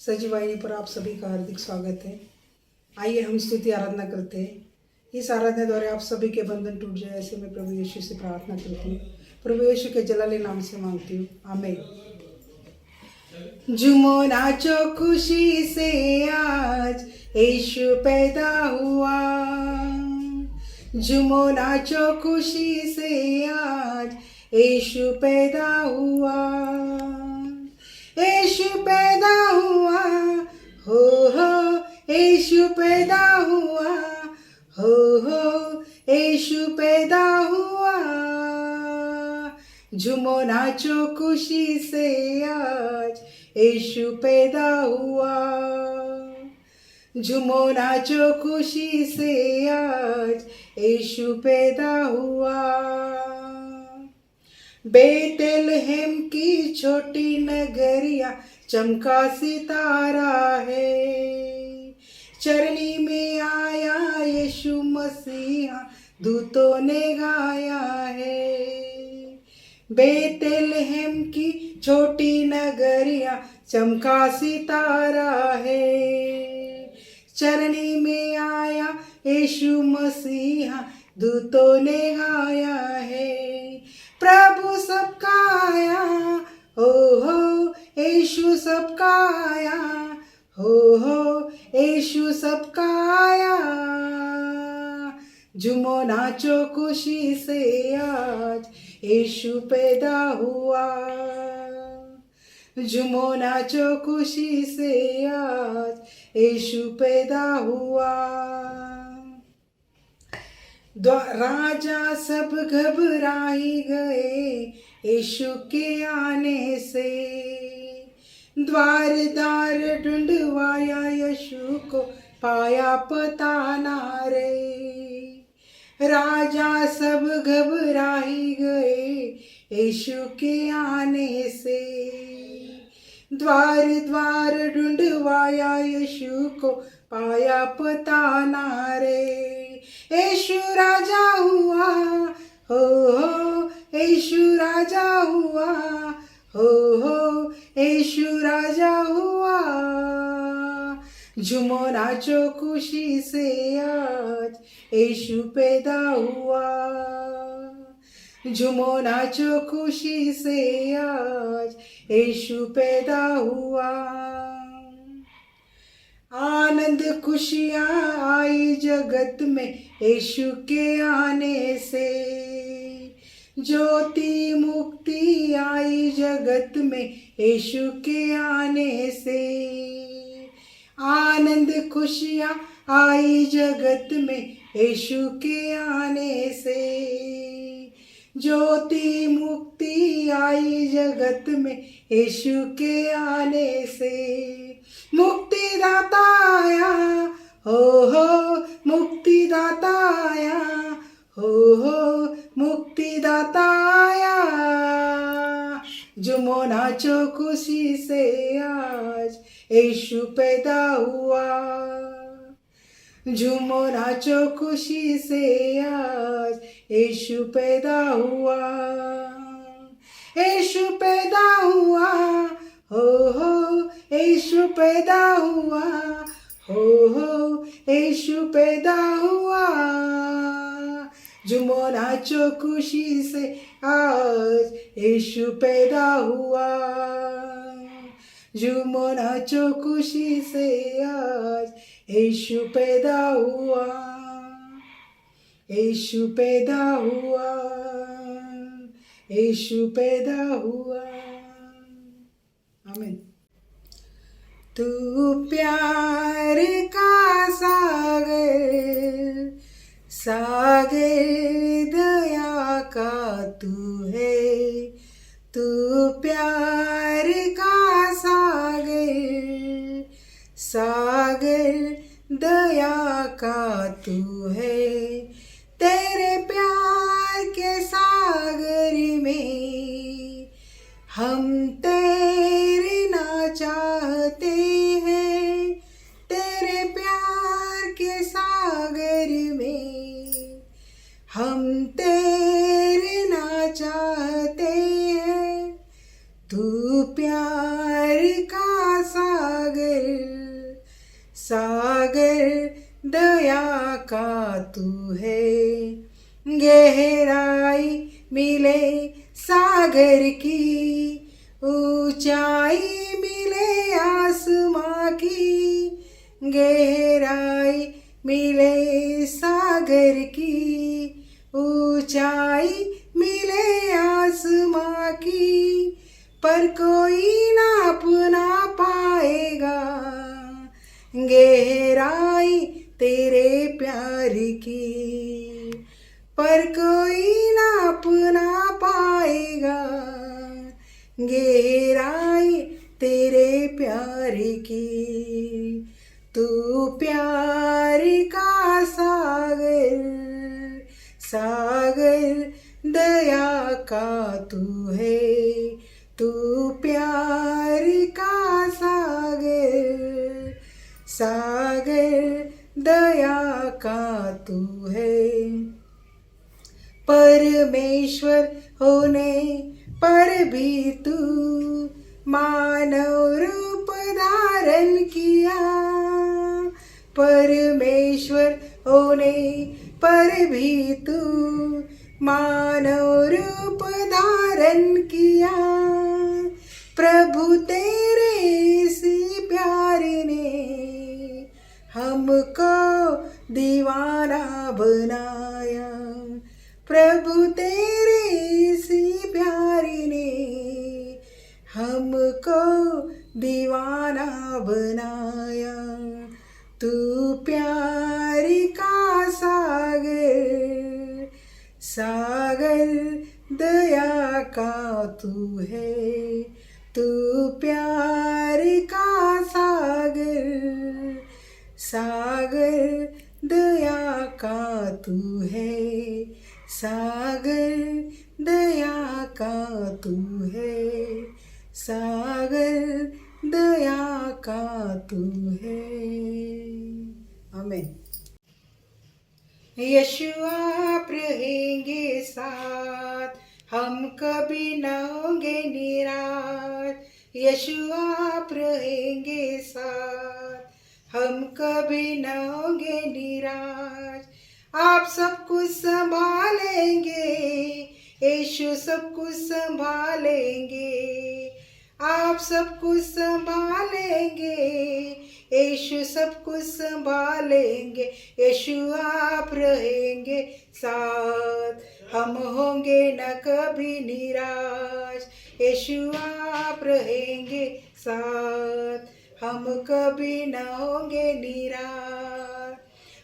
सजीवाहिनी पर आप सभी का हार्दिक स्वागत है। आइए हम स्तुति आराधना करते हैं। इस आराधना द्वारा आप सभी के बंधन टूट जाए, ऐसे मैं प्रभु यीशु से प्रार्थना करती हूँ। प्रभु यीशु के जलाले नाम से मांगती हूँ, आमीन। झूमो नाचो खुशी से, आज यीशु पैदा हुआ। झूमो नाचो खुशी से, आज यीशु पैदा हुआ। यीशु पैदा हुआ, हो यीशु पैदा हुआ, हो यीशु पैदा हुआ। झूमो नाचो खुशी से, आज यीशु पैदा हुआ। झूमो नाचो खुशी से, आज यीशु पैदा हुआ। बेतलहम की छोटी नगरिया चमका सितारा है। चरनी में आया यीशु मसीहा, दूतों ने गाया है। बेतलहम की छोटी नगरिया चमका सितारा है। चरनी में आया यीशु मसीहा, दूतों ने गाया है। प्रभु सबका आया, हो यीशु सबका आया, हो यीशु सबका आया। झूमो नाचो खुशी से, आज यीशु पैदा हुआ। झूमो नाचो खुशी से, आज यीशु पैदा हुआ। राजा सब घबराई गए यीशु के आने से। द्वार दार ढूंढवाया, यीशु को पाया पता ना रे। राजा सब घबराई गए यीशु के आने से। द्वार द्वार ढूंढवाया, यीशु को पाया पता ना रे। यीशु राजा हुआ, हो यीशु राजा हुआ, हो यीशु राजा हुआ। झूमो नाचो खुशी से, आज यीशु पैदा हुआ। झूमो नाचो खुशी से, आज यीशु पैदा हुआ। आनंद खुशियाँ आई जगत में यीशु के आने से। ज्योति मुक्ति आई जगत में यीशु के आने से। आनंद खुशियाँ आई जगत में यीशु के आने से। ज्योति मुक्ति आई जगत में यीशु के आने से। मुक्तिदाता आया, हो मुक्तिदाता आया, हो मुक्तिदाता आया। झूमो नाचो खुशी से, आज यीशु पैदा हुआ। झूमो नाचो खुशी से, आज यीशु पैदा हुआ। यीशु पैदा हुआ, हो यीशु पैदा हुआ, हो यीशु पैदा हुआ। झूमो नाचो खुशी से, आज यीशु पैदा हुआ। झूमो नाचो खुशी से, आज यीशु पैदा हुआ। यीशु पैदा हुआ, यीशु पैदा हुआ। आमीन। तू प्यार का सागर, सागर दया का तू है। तू प्यार का सागर, सागर दया का तू है। तेरे प्यार के सागर में हम तेरे ना चाहते हैं। तेरे प्यार के सागर में हम तेरे ना चाहते हैं। तू प्यार का सागर तू है, गहराई मिले सागर की, ऊंचाई मिले आसमां की, गहराई मिले सागर की, ऊंचाई मिले आसमां की, पर कोई नाप ना पाएगा गहराई तेरे प्यार की, पर कोई नाप ना पाएगा गहराई तेरे प्यार की। तू प्यार का सागर, सागर दया का तू है, तू प्यार का सागर, सागर दया का तू है। परमेश्वर होने पर भी तू मानव रूप धारण किया, परमेश्वर होने पर भी तू मानव रूप धारण किया, प्रभु तेरे इसी प्यार ने हमको दीवाना बनाया, प्रभु तेरे इसी प्यार ने हमको दीवाना बनाया। तू प्यार का सागर, सागर दया का तू है, तू प्यार का सागर, सागर दया का तू है, सागर दया का तू है, सागर दया का तू है। आमीन। यीशु आप रहेंगे साथ, हम कभी न होंगे निराश, यीशु आप रहेंगे साथ, हम कभी न होंगे निराश, आप सब कुछ संभालेंगे, यीशु सब कुछ संभालेंगे, आप सब कुछ संभालेंगे, यीशु सब कुछ संभालेंगे, यीशु आप रहेंगे साथ, हम होंगे न कभी निराश, यीशु आप रहेंगे साथ, हम कभी न होंगे निराश।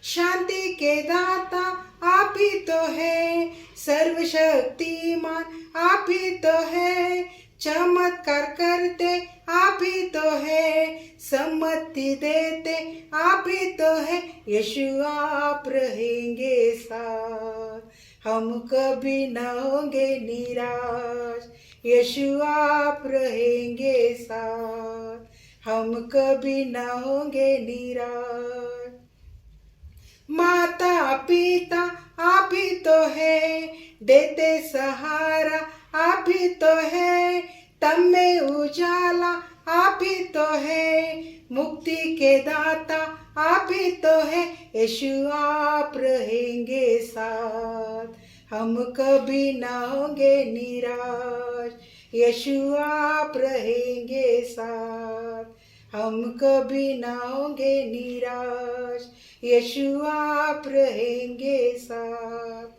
शांति के दाता आप ही तो है, सर्वशक्तिमान आप ही तो है, चमत्कार करते आप ही तो है, सम्मति देते आप ही तो है, यीशु आप रहेंगे साथ, हम कभी न होंगे निराश, यीशु आप रहेंगे साथ, हम कभी न होंगे निराश। माता पिता आप ही तो है, देते सहारा आप ही तो है, तब में उजाला आप ही तो है, मुक्ति के दाता आप ही तो है, यीशु आप रहेंगे साथ, हम कभी न होंगे निराश, यीशु आप रहेंगे साथ, हम कभी न होंगे निराश, यीशु आप रहेंगे साथ,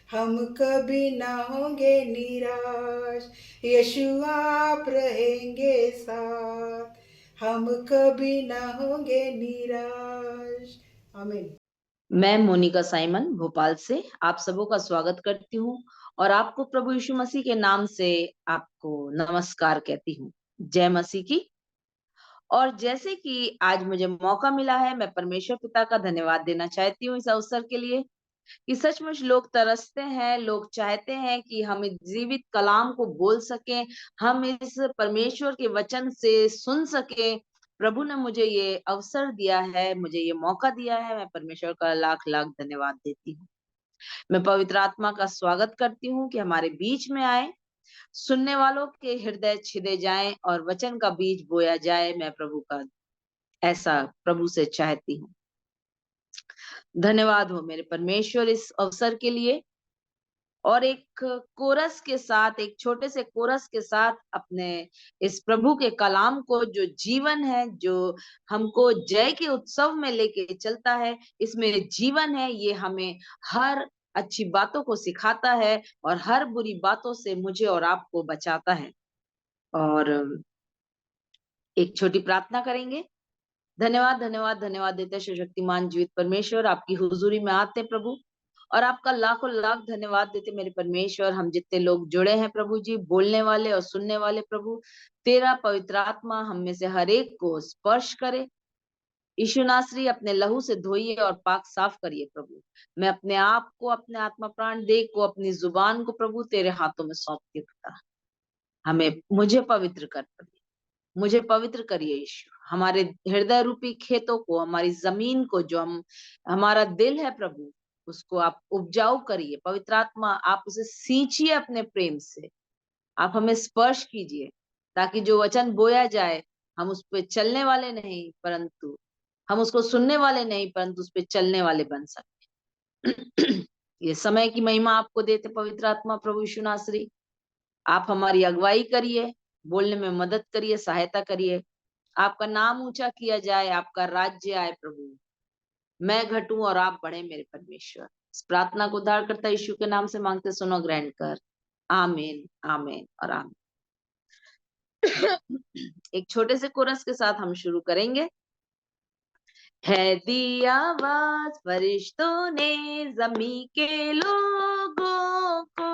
हम कभी न होंगे निराश, यीशु आप रहेंगे साथ, हम कभी न होंगे निराश। आमीन। मैं मोनिका साइमन भोपाल से आप सबों का स्वागत करती हूँ और आपको प्रभु यीशु मसीह के नाम से आपको नमस्कार कहती हूँ। जय मसीह की। और जैसे कि आज मुझे मौका मिला है, मैं परमेश्वर पिता का धन्यवाद देना चाहती हूँ इस अवसर के लिए कि सचमुच लोग तरसते हैं, लोग चाहते हैं कि हम इस जीवित कलाम को बोल सकें, हम इस परमेश्वर के वचन से सुन सकें। प्रभु ने मुझे ये अवसर दिया है, मुझे ये मौका दिया है, मैं परमेश्वर का लाख लाख धन्यवाद देती हूँ। मैं पवित्र आत्मा का स्वागत करती हूँ कि हमारे बीच में आए, सुनने वालों के हृदय छिदे जाएं और वचन का बीज बोया जाए। मैं प्रभु का ऐसा प्रभु से चाहती हूँ। धन्यवाद हो मेरे परमेश्वर इस अवसर के लिए। और एक कोरस के साथ, एक छोटे से कोरस के साथ अपने इस प्रभु के कलाम को, जो जीवन है, जो हमको जय के उत्सव में लेके चलता है, इसमें जीवन है, ये हमें हर अच्छी बातों को सिखाता है और हर बुरी बातों से मुझे और आपको बचाता है। और एक छोटी प्रार्थना करेंगे। धन्यवाद, धन्यवाद, धन्यवाद देते हैं सर्वशक्तिमान जीवित परमेश्वर, आपकी हुजूरी में आते प्रभु, और आपका लाखों लाख धन्यवाद देते मेरे परमेश्वर। हम जितने लोग जुड़े हैं प्रभु जी, बोलने वाले और सुनने वाले प्रभु, तेरा पवित्र आत्मा हम में से हर एक को स्पर्श करे। यीशु नासरी अपने लहू से धोइए और पाक साफ करिए प्रभु। मैं अपने आप को, अपने आत्मा प्राण देह को, अपनी जुबान को प्रभु तेरे हाथों में सौंपती हूँ पिता। मुझे पवित्र कर प्रभु, मुझे पवित्र करिए यीशु। हमारे हृदय रूपी खेतों को, हमारी जमीन को, जो हमारा दिल है प्रभु, उसको आप उपजाऊ करिए। पवित्र आत्मा आप उसे सींचिए अपने प्रेम से, आप हमें स्पर्श कीजिए, ताकि जो वचन बोया जाए हम उस पे चलने वाले नहीं, परंतु हम उसको सुनने वाले नहीं, परंतु उस पे चलने वाले बन सकते। ये समय की महिमा आपको देते पवित्र आत्मा प्रभु यीशु नासरी। आप हमारी अगुवाई करिए, बोलने में मदद करिए, सहायता करिए। आपका नाम ऊंचा किया जाए, आपका राज्य आए प्रभु। मैं घटूं और आप बढ़े मेरे परमेश्वर। इस प्रार्थना को उद्धारकर्ता यीशु के नाम से मांगते, सुनो, ग्रहण कर। आमीन, आमीन और आमीन। एक छोटे से कोरस के साथ हम शुरू करेंगे। है दी आवाज फरिश्तों ने जमी के लोगों को,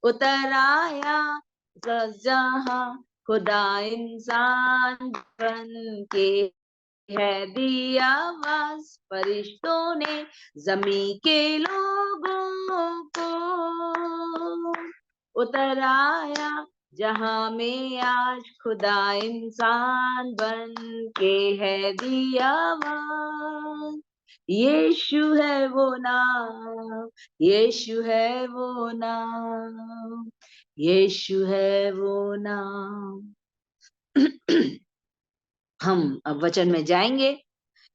उतर आया जहां खुदा इंसान बन के। है दी आवाज फरिश्तों ने जमी के लोगों को, उतर आया जहां में आज खुदा इंसान बन के। है दी आवाज, यीशु है वो नाम, यीशु है वो नाम, यीशु है वो नाम। हम अब वचन में जाएंगे।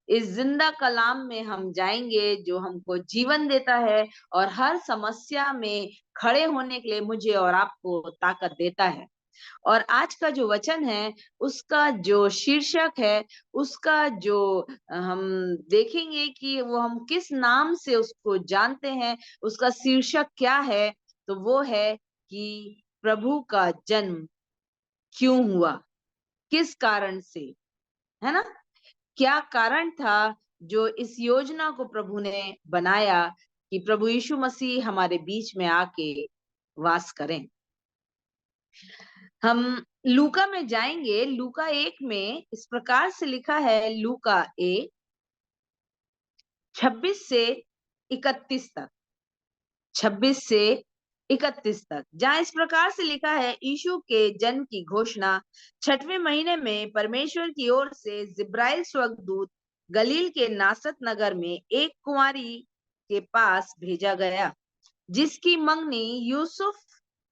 इस जिंदा कलाम में हम जाएंगे, जो हमको जीवन देता है और हर समस्या में खड़े होने के लिए मुझे और आपको ताकत देता है। और आज का जो वचन है, उसका जो शीर्षक है, उसका जो हम देखेंगे कि वो हम किस नाम से उसको जानते हैं, उसका शीर्षक क्या है, तो वो है कि प्रभु का जन्म क्यों हुआ, किस कारण से, है ना? क्या कारण था जो इस योजना को प्रभु ने बनाया कि प्रभु यीशु मसीह हमारे बीच में आके वास करें। हम लूका में जाएंगे। लूका 1 में इस प्रकार से लिखा है, लूका 1 26 से 31 तक, 26 से 31 तक, जहां इस प्रकार से लिखा है, यीशु के जन्म की घोषणा 6वें महीने में परमेश्वर की ओर से जिब्राइल स्वर्गदूत गलील के नासरत नगर में एक कुंवारी के पास भेजा गया, जिसकी मंगनी यूसुफ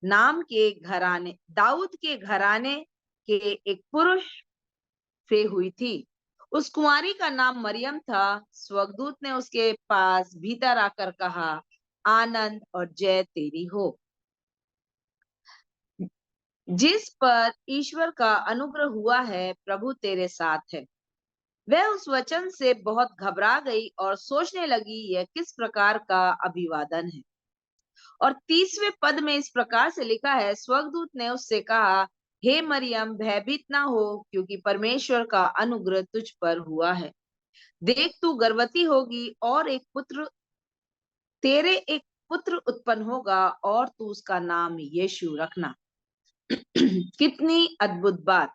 नाम के घराने, दाऊद के घराने के एक पुरुष से हुई थी। उस कुंवारी का नाम मरियम था। स्वर्गदूत ने उसके पास भीतर आकर कहा, आनंद और जय तेरी हो, जिस पर ईश्वर का अनुग्रह हुआ है, प्रभु तेरे साथ है। वह उस वचन से बहुत घबरा गई और सोचने लगी, यह किस प्रकार का अभिवादन है। और 30वें पद में इस प्रकार से लिखा है, स्वर्गदूत ने उससे कहा, हे मरियम, भयभीत ना हो, क्योंकि परमेश्वर का अनुग्रह तुझ पर हुआ है। देख, तू गर्भवती होगी और तेरे एक पुत्र उत्पन्न होगा, और तू उसका नाम यीशु रखना। कितनी अद्भुत बात!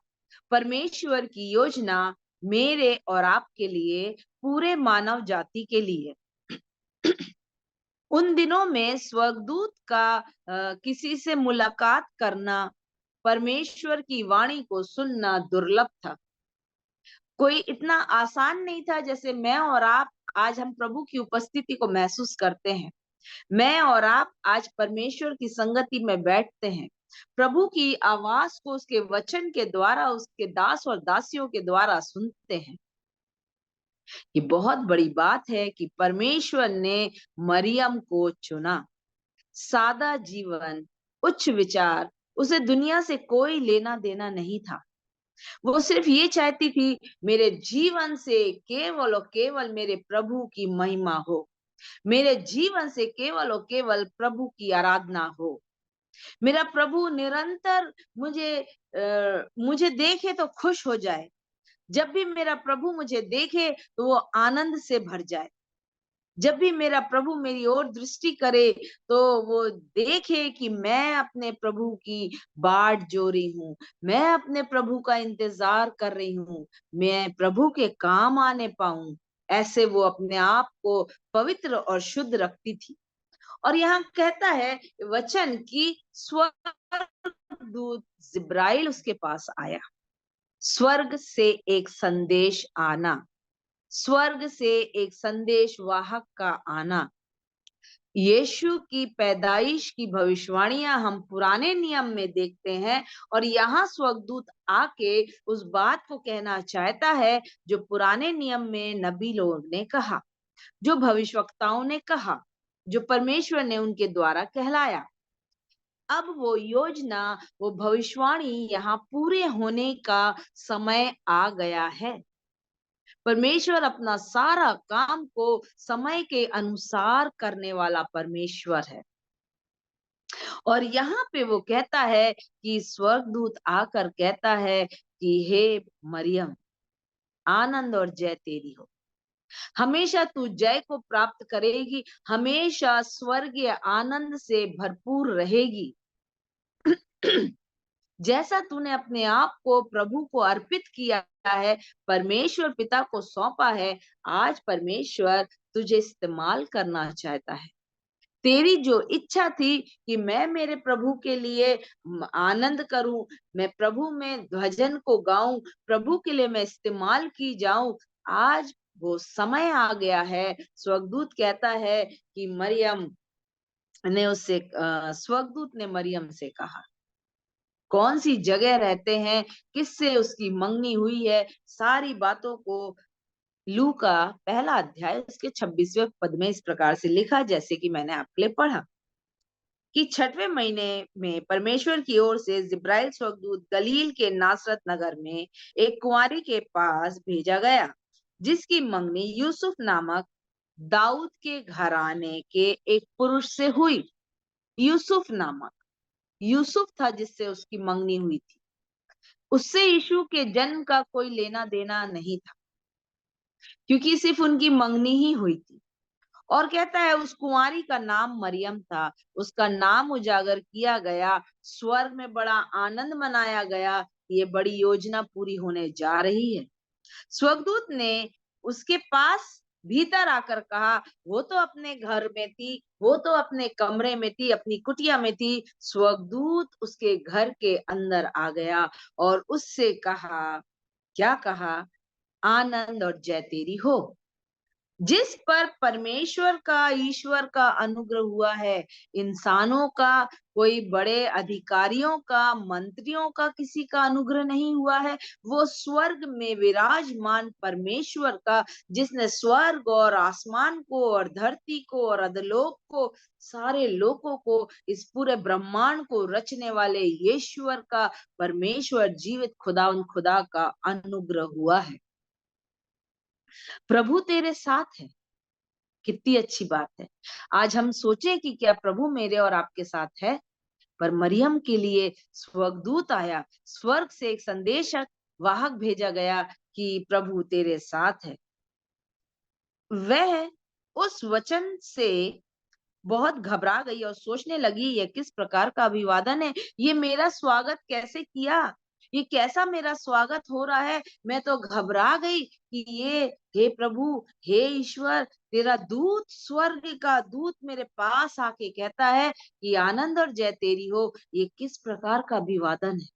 परमेश्वर की योजना मेरे और आपके लिए, पूरे मानव जाति के लिए। उन दिनों में स्वर्गदूत का किसी से मुलाकात करना, परमेश्वर की वाणी को सुनना दुर्लभ था। कोई इतना आसान नहीं था जैसे मैं और आप आज हम प्रभु की उपस्थिति को महसूस करते हैं। मैं और आप आज परमेश्वर की संगति में बैठते हैं, प्रभु की आवाज को उसके वचन के द्वारा, उसके दास और दासियों के द्वारा सुनते हैं। ये बहुत बड़ी बात है कि परमेश्वर ने मरियम को चुना। सादा जीवन, उच्च विचार, उसे दुनिया से कोई लेना देना नहीं था। वो सिर्फ ये चाहती थी, मेरे जीवन से केवल और केवल मेरे प्रभु की महिमा हो। मेरे जीवन से केवल और केवल प्रभु की आराधना हो। मेरा प्रभु निरंतर मुझे देखे तो खुश हो जाए। जब भी मेरा प्रभु मुझे देखे तो वो आनंद से भर जाए। जब भी मेरा प्रभु मेरी ओर दृष्टि करे तो वो देखे कि मैं अपने प्रभु की बाट जो रही हूँ, मैं अपने प्रभु का इंतजार कर रही हूँ, मैं प्रभु के काम आने पाऊं। ऐसे वो अपने आप को पवित्र और शुद्ध रखती थी। और यहाँ कहता है वचन की स्वर्गदूत जिब्राइल उसके पास आया। स्वर्ग से एक संदेश आना, स्वर्ग से एक संदेश वाहक का आना। यीशु की पैदाइश की भविष्यवाणियां हम पुराने नियम में देखते हैं, और यहाँ स्वर्गदूत आके उस बात को कहना चाहता है जो पुराने नियम में नबी लोग ने कहा, जो भविष्यवक्ताओं ने कहा, जो परमेश्वर ने उनके द्वारा कहलाया। अब वो योजना, वो भविष्यवाणी यहाँ पूरे होने का समय आ गया है। परमेश्वर अपना सारा काम को समय के अनुसार करने वाला परमेश्वर है। और यहाँ पे वो कहता है कि स्वर्गदूत आकर कहता है कि हे मरियम, आनंद और जय तेरी हो। हमेशा तू जय को प्राप्त करेगी, हमेशा स्वर्गीय आनंद से भरपूर रहेगी। जैसा तूने अपने आप को प्रभु को अर्पित किया है, परमेश्वर पिता को सौंपा है, आज परमेश्वर तुझे इस्तेमाल करना चाहता है। तेरी जो इच्छा थी कि मैं मेरे प्रभु के लिए आनंद करूं, मैं प्रभु में भजन को गाऊं, प्रभु के लिए मैं इस्तेमाल की जाऊं, आज वो समय आ गया है। स्वर्गदूत कहता है कि मरियम ने उससे स्वर्गदूत ने मरियम से कहा, कौन सी जगह रहते हैं, किससे उसकी मंगनी हुई है, सारी बातों को लूका पहला अध्याय उसके 26वें पद में इस प्रकार से लिखा, जैसे कि मैंने आपके लिए पढ़ा कि 6वें महीने में परमेश्वर की ओर से जिब्राइल स्वर्गदूत गलील के नासरत नगर में एक कुंवारी के पास भेजा गया, जिसकी मंगनी यूसुफ नामक दाऊद के घराने के एक पुरुष से हुई। यूसुफ नामक, यूसुफ था जिससे उसकी मंगनी हुई थी। उससे यीशु के जन्म का कोई लेना देना नहीं था, क्योंकि सिर्फ उनकी मंगनी ही हुई थी। और कहता है उस कुंवारी का नाम मरियम था। उसका नाम उजागर किया गया, स्वर्ग में बड़ा आनंद मनाया गया। ये बड़ी योजना पूरी होने जा रही है। स्वर्गदूत ने उसके पास भीतर आकर कहा, वो तो अपने घर में थी, वो तो अपने कमरे में थी, अपनी कुटिया में थी। स्वर्गदूत उसके घर के अंदर आ गया और उससे कहा, क्या कहा? आनंद और जय तेरी हो। जिस पर परमेश्वर का, ईश्वर का अनुग्रह हुआ है, इंसानों का, कोई बड़े अधिकारियों का, मंत्रियों का, किसी का अनुग्रह नहीं हुआ है। वो स्वर्ग में विराजमान परमेश्वर का, जिसने स्वर्ग और आसमान को और धरती को और अधोलोक को, सारे लोगों को, इस पूरे ब्रह्मांड को रचने वाले ईश्वर का, परमेश्वर जीवित खुदा का अनुग्रह हुआ है। प्रभु तेरे साथ है। कितनी अच्छी बात है। आज हम सोचें कि क्या प्रभु मेरे और आपके साथ है? पर मरियम के लिए स्वर्गदूत आया, स्वर्ग से एक संदेशक वाहक भेजा गया कि प्रभु तेरे साथ है। वह उस वचन से बहुत घबरा गई और सोचने लगी, ये किस प्रकार का अभिवादन है? ये मेरा स्वागत कैसे किया? ये कैसा मेरा स्वागत हो रहा है? मैं तो घबरा गई कि ये, हे प्रभु, हे ईश्वर, तेरा दूत, स्वर्ग का दूत मेरे पास आके कहता है कि आनंद और जय तेरी हो। ये किस प्रकार का अभिवादन है?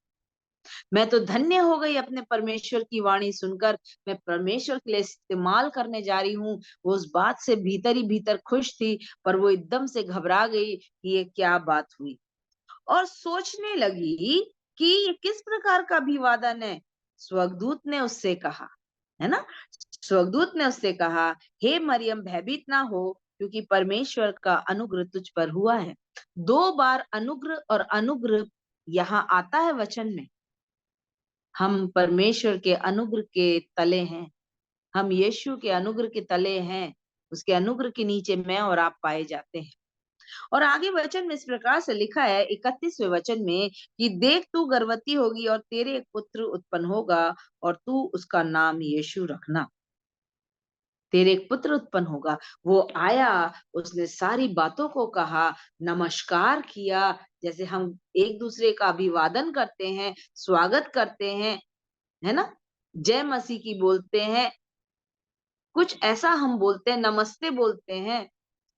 मैं तो धन्य हो गई अपने परमेश्वर की वाणी सुनकर। मैं परमेश्वर के लिए इस्तेमाल करने जा रही हूँ। वो उस बात से भीतर ही भीतर खुश थी, पर वो एकदम से घबरा गई कि ये क्या बात हुई, और सोचने लगी कि ये किस प्रकार का अभिवादन है। स्वर्गदूत ने उससे कहा, है ना। स्वर्गदूत ने उससे कहा, हे मरियम, भयभीत ना हो, क्योंकि परमेश्वर का अनुग्रह तुझ पर हुआ है। 2 बार अनुग्रह और अनुग्रह यहाँ आता है वचन में। हम परमेश्वर के अनुग्रह के तले हैं, हम यीशु के अनुग्रह के तले हैं, उसके अनुग्रह के नीचे मैं और आप पाए जाते हैं। और आगे वचन में इस प्रकार से लिखा है 31वें वचन में कि देख, तू गर्भवती होगी और तेरे एक पुत्र उत्पन्न होगा और तू उसका नाम यीशु रखना। तेरे एक पुत्र उत्पन्न होगा। वो आया, उसने सारी बातों को कहा, नमस्कार किया, जैसे हम एक दूसरे का अभिवादन करते हैं, स्वागत करते हैं, है ना, जय मसीह की बोलते हैं, कुछ ऐसा हम बोलते हैं, नमस्ते बोलते हैं।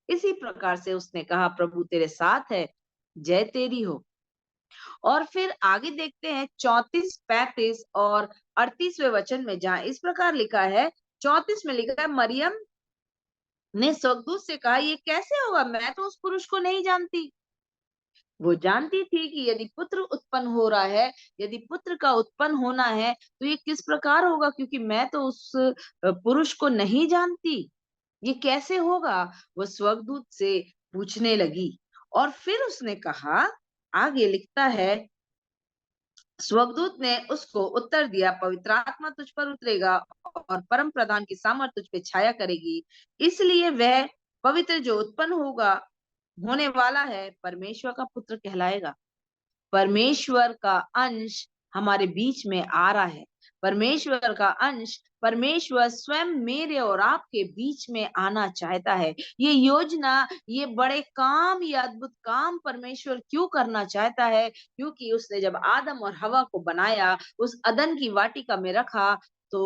इसी प्रकार से उसने कहा, प्रभु तेरे साथ है, जय तेरी हो। और फिर आगे देखते हैं 34, 35 और 38वें वचन में, जहां इस प्रकार लिखा है, 34 में लिखा है, मरियम ने स्वर्गदूत से कहा, ये कैसे होगा, मैं तो उस पुरुष को नहीं जानती। वो जानती थी कि यदि पुत्र उत्पन्न हो रहा है, यदि पुत्र का उत्पन्न होना है, तो ये किस प्रकार होगा, क्योंकि मैं तो उस पुरुष को नहीं जानती, ये कैसे होगा। वो स्वर्गदूत से पूछने लगी और फिर उसने कहा, आगे लिखता है, स्वर्गदूत ने उसको उत्तर दिया, पवित्र आत्मा तुझ पर उतरेगा और परम प्रधान की सामर्थ तुझ पे छाया करेगी, इसलिए वह पवित्र जो उत्पन्न होगा, होने वाला है, परमेश्वर का पुत्र कहलाएगा। परमेश्वर का अंश हमारे बीच में आ रहा है। परमेश्वर का अंश, परमेश्वर स्वयं मेरे और आपके बीच में आना चाहता है। ये योजना, ये बड़े काम, ये अद्भुत काम परमेश्वर क्यों करना चाहता है? क्योंकि उसने जब आदम और हवा को बनाया, उस अदन की वाटिका में रखा, तो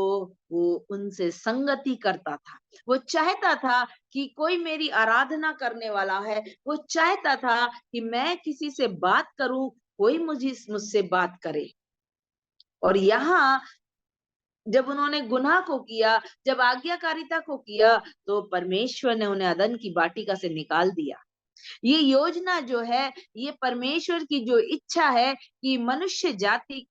वो उनसे संगति करता था। वो चाहता था कि कोई मेरी आराधना करने वाला है। वो चाहता था कि मैं किसी से बात करूं, कोई मुझसे बात करे। और यहाँ जब उन्होंने गुनाह को किया, जब आज्ञाकारिता को किया, तो परमेश्वर ने उन्हें अदन की वाटिका से निकाल दिया। ये योजना जो है, ये परमेश्वर की जो इच्छा है कि मनुष्य जाति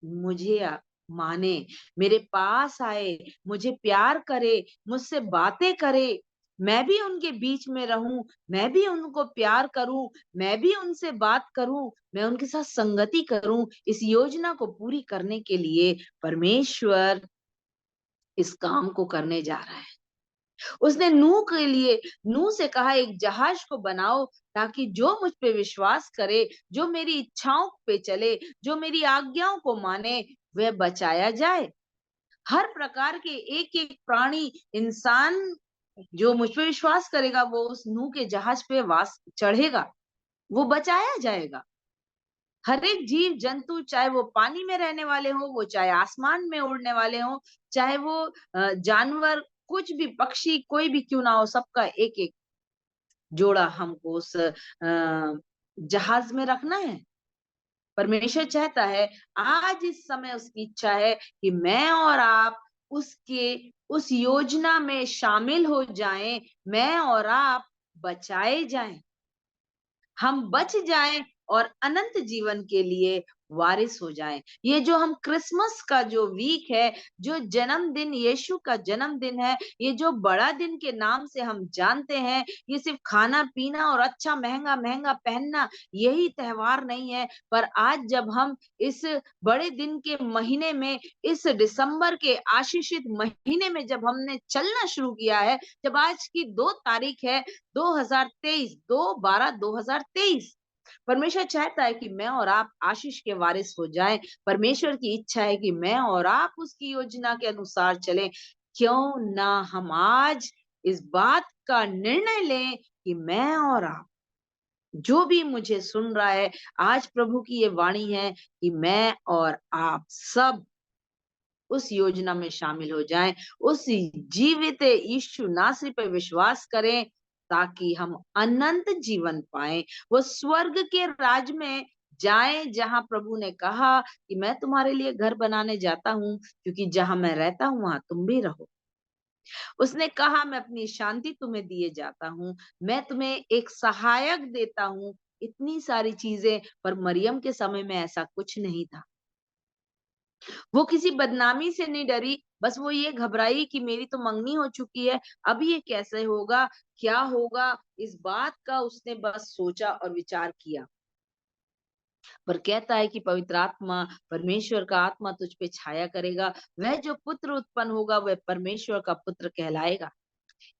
मुझे माने, मेरे पास आए, मुझे प्यार करे, मुझसे बातें करे, मैं भी उनके बीच में रहूं, मैं भी उनको प्यार करूं, मैं भी उनसे बात करूं, मैं उनके साथ संगति करूं। इस योजना को पूरी करने के लिए परमेश्वर इस काम को करने जा रहा है। उसने नूह के लिए, नूह से कहा, एक जहाज को बनाओ, ताकि जो मुझ पे विश्वास करे, जो मेरी इच्छाओं पे चले, जो मेरी आज्ञाओं को माने, वह बचाया जाए। हर प्रकार के एक एक प्राणी, इंसान जो मुझ पे विश्वास करेगा, वो उस नूह के जहाज पे वास चढ़ेगा, वो बचाया जाएगा। हर एक जीव जंतु, चाहे वो पानी में रहने वाले हो, वो चाहे आसमान में उड़ने वाले हो, चाहे वो जानवर, कुछ भी पक्षी, कोई भी क्यों ना हो, सबका एक एक जोड़ा हमको उस जहाज में रखना है। परमेश्वर चाहता है, आज इस समय उसकी इच्छा है कि मैं और आप उसके उस योजना में शामिल हो जाएं, मैं और आप बचाए जाएं, हम बच जाएं और अनंत जीवन के लिए वारिस हो जाएं। ये जो हम क्रिसमस का जो वीक है, जो जन्मदिन, यीशु का जन्मदिन है, ये जो बड़ा दिन के नाम से हम जानते हैं, ये सिर्फ खाना पीना और अच्छा महंगा महंगा पहनना, यही त्योहार नहीं है। पर आज जब हम इस बड़े दिन के महीने में, इस दिसंबर के आशीषित महीने में जब हमने चलना शुरू किया है, जब आज की 2 तारीख है, 2023, 2/12/2023, परमेश्वर चाहता है कि मैं और आप आशीष के वारिस हो जाएं। परमेश्वर की इच्छा है कि मैं और आप उसकी योजना के अनुसार चलें। क्यों ना हम आज इस बात का निर्णय लें कि मैं और आप, जो भी मुझे सुन रहा है, आज प्रभु की ये वाणी है कि मैं और आप सब उस योजना में शामिल हो जाएं, उस जीवित यीशु नासरी पे विश्वास करें, ताकि हम अनंत जीवन पाएं, वो स्वर्ग के राज में जाएं, जहां प्रभु ने कहा कि मैं तुम्हारे लिए घर बनाने जाता हूं, क्योंकि जहां मैं रहता हूं वहां तुम भी रहो। उसने कहा, मैं अपनी शांति तुम्हें दिए जाता हूं, मैं तुम्हें एक सहायक देता हूं, इतनी सारी चीजें। पर मरियम के समय में ऐसा कुछ नहीं था। वो किसी बदनामी से नहीं डरी, बस वो ये घबराई कि मेरी तो मंगनी हो चुकी है, अब ये कैसे होगा, क्या होगा, इस बात का उसने बस सोचा और विचार किया। पर कहता है कि पवित्र आत्मा, परमेश्वर का आत्मा तुझ पे छाया करेगा, वह जो पुत्र उत्पन्न होगा वह परमेश्वर का पुत्र कहलाएगा।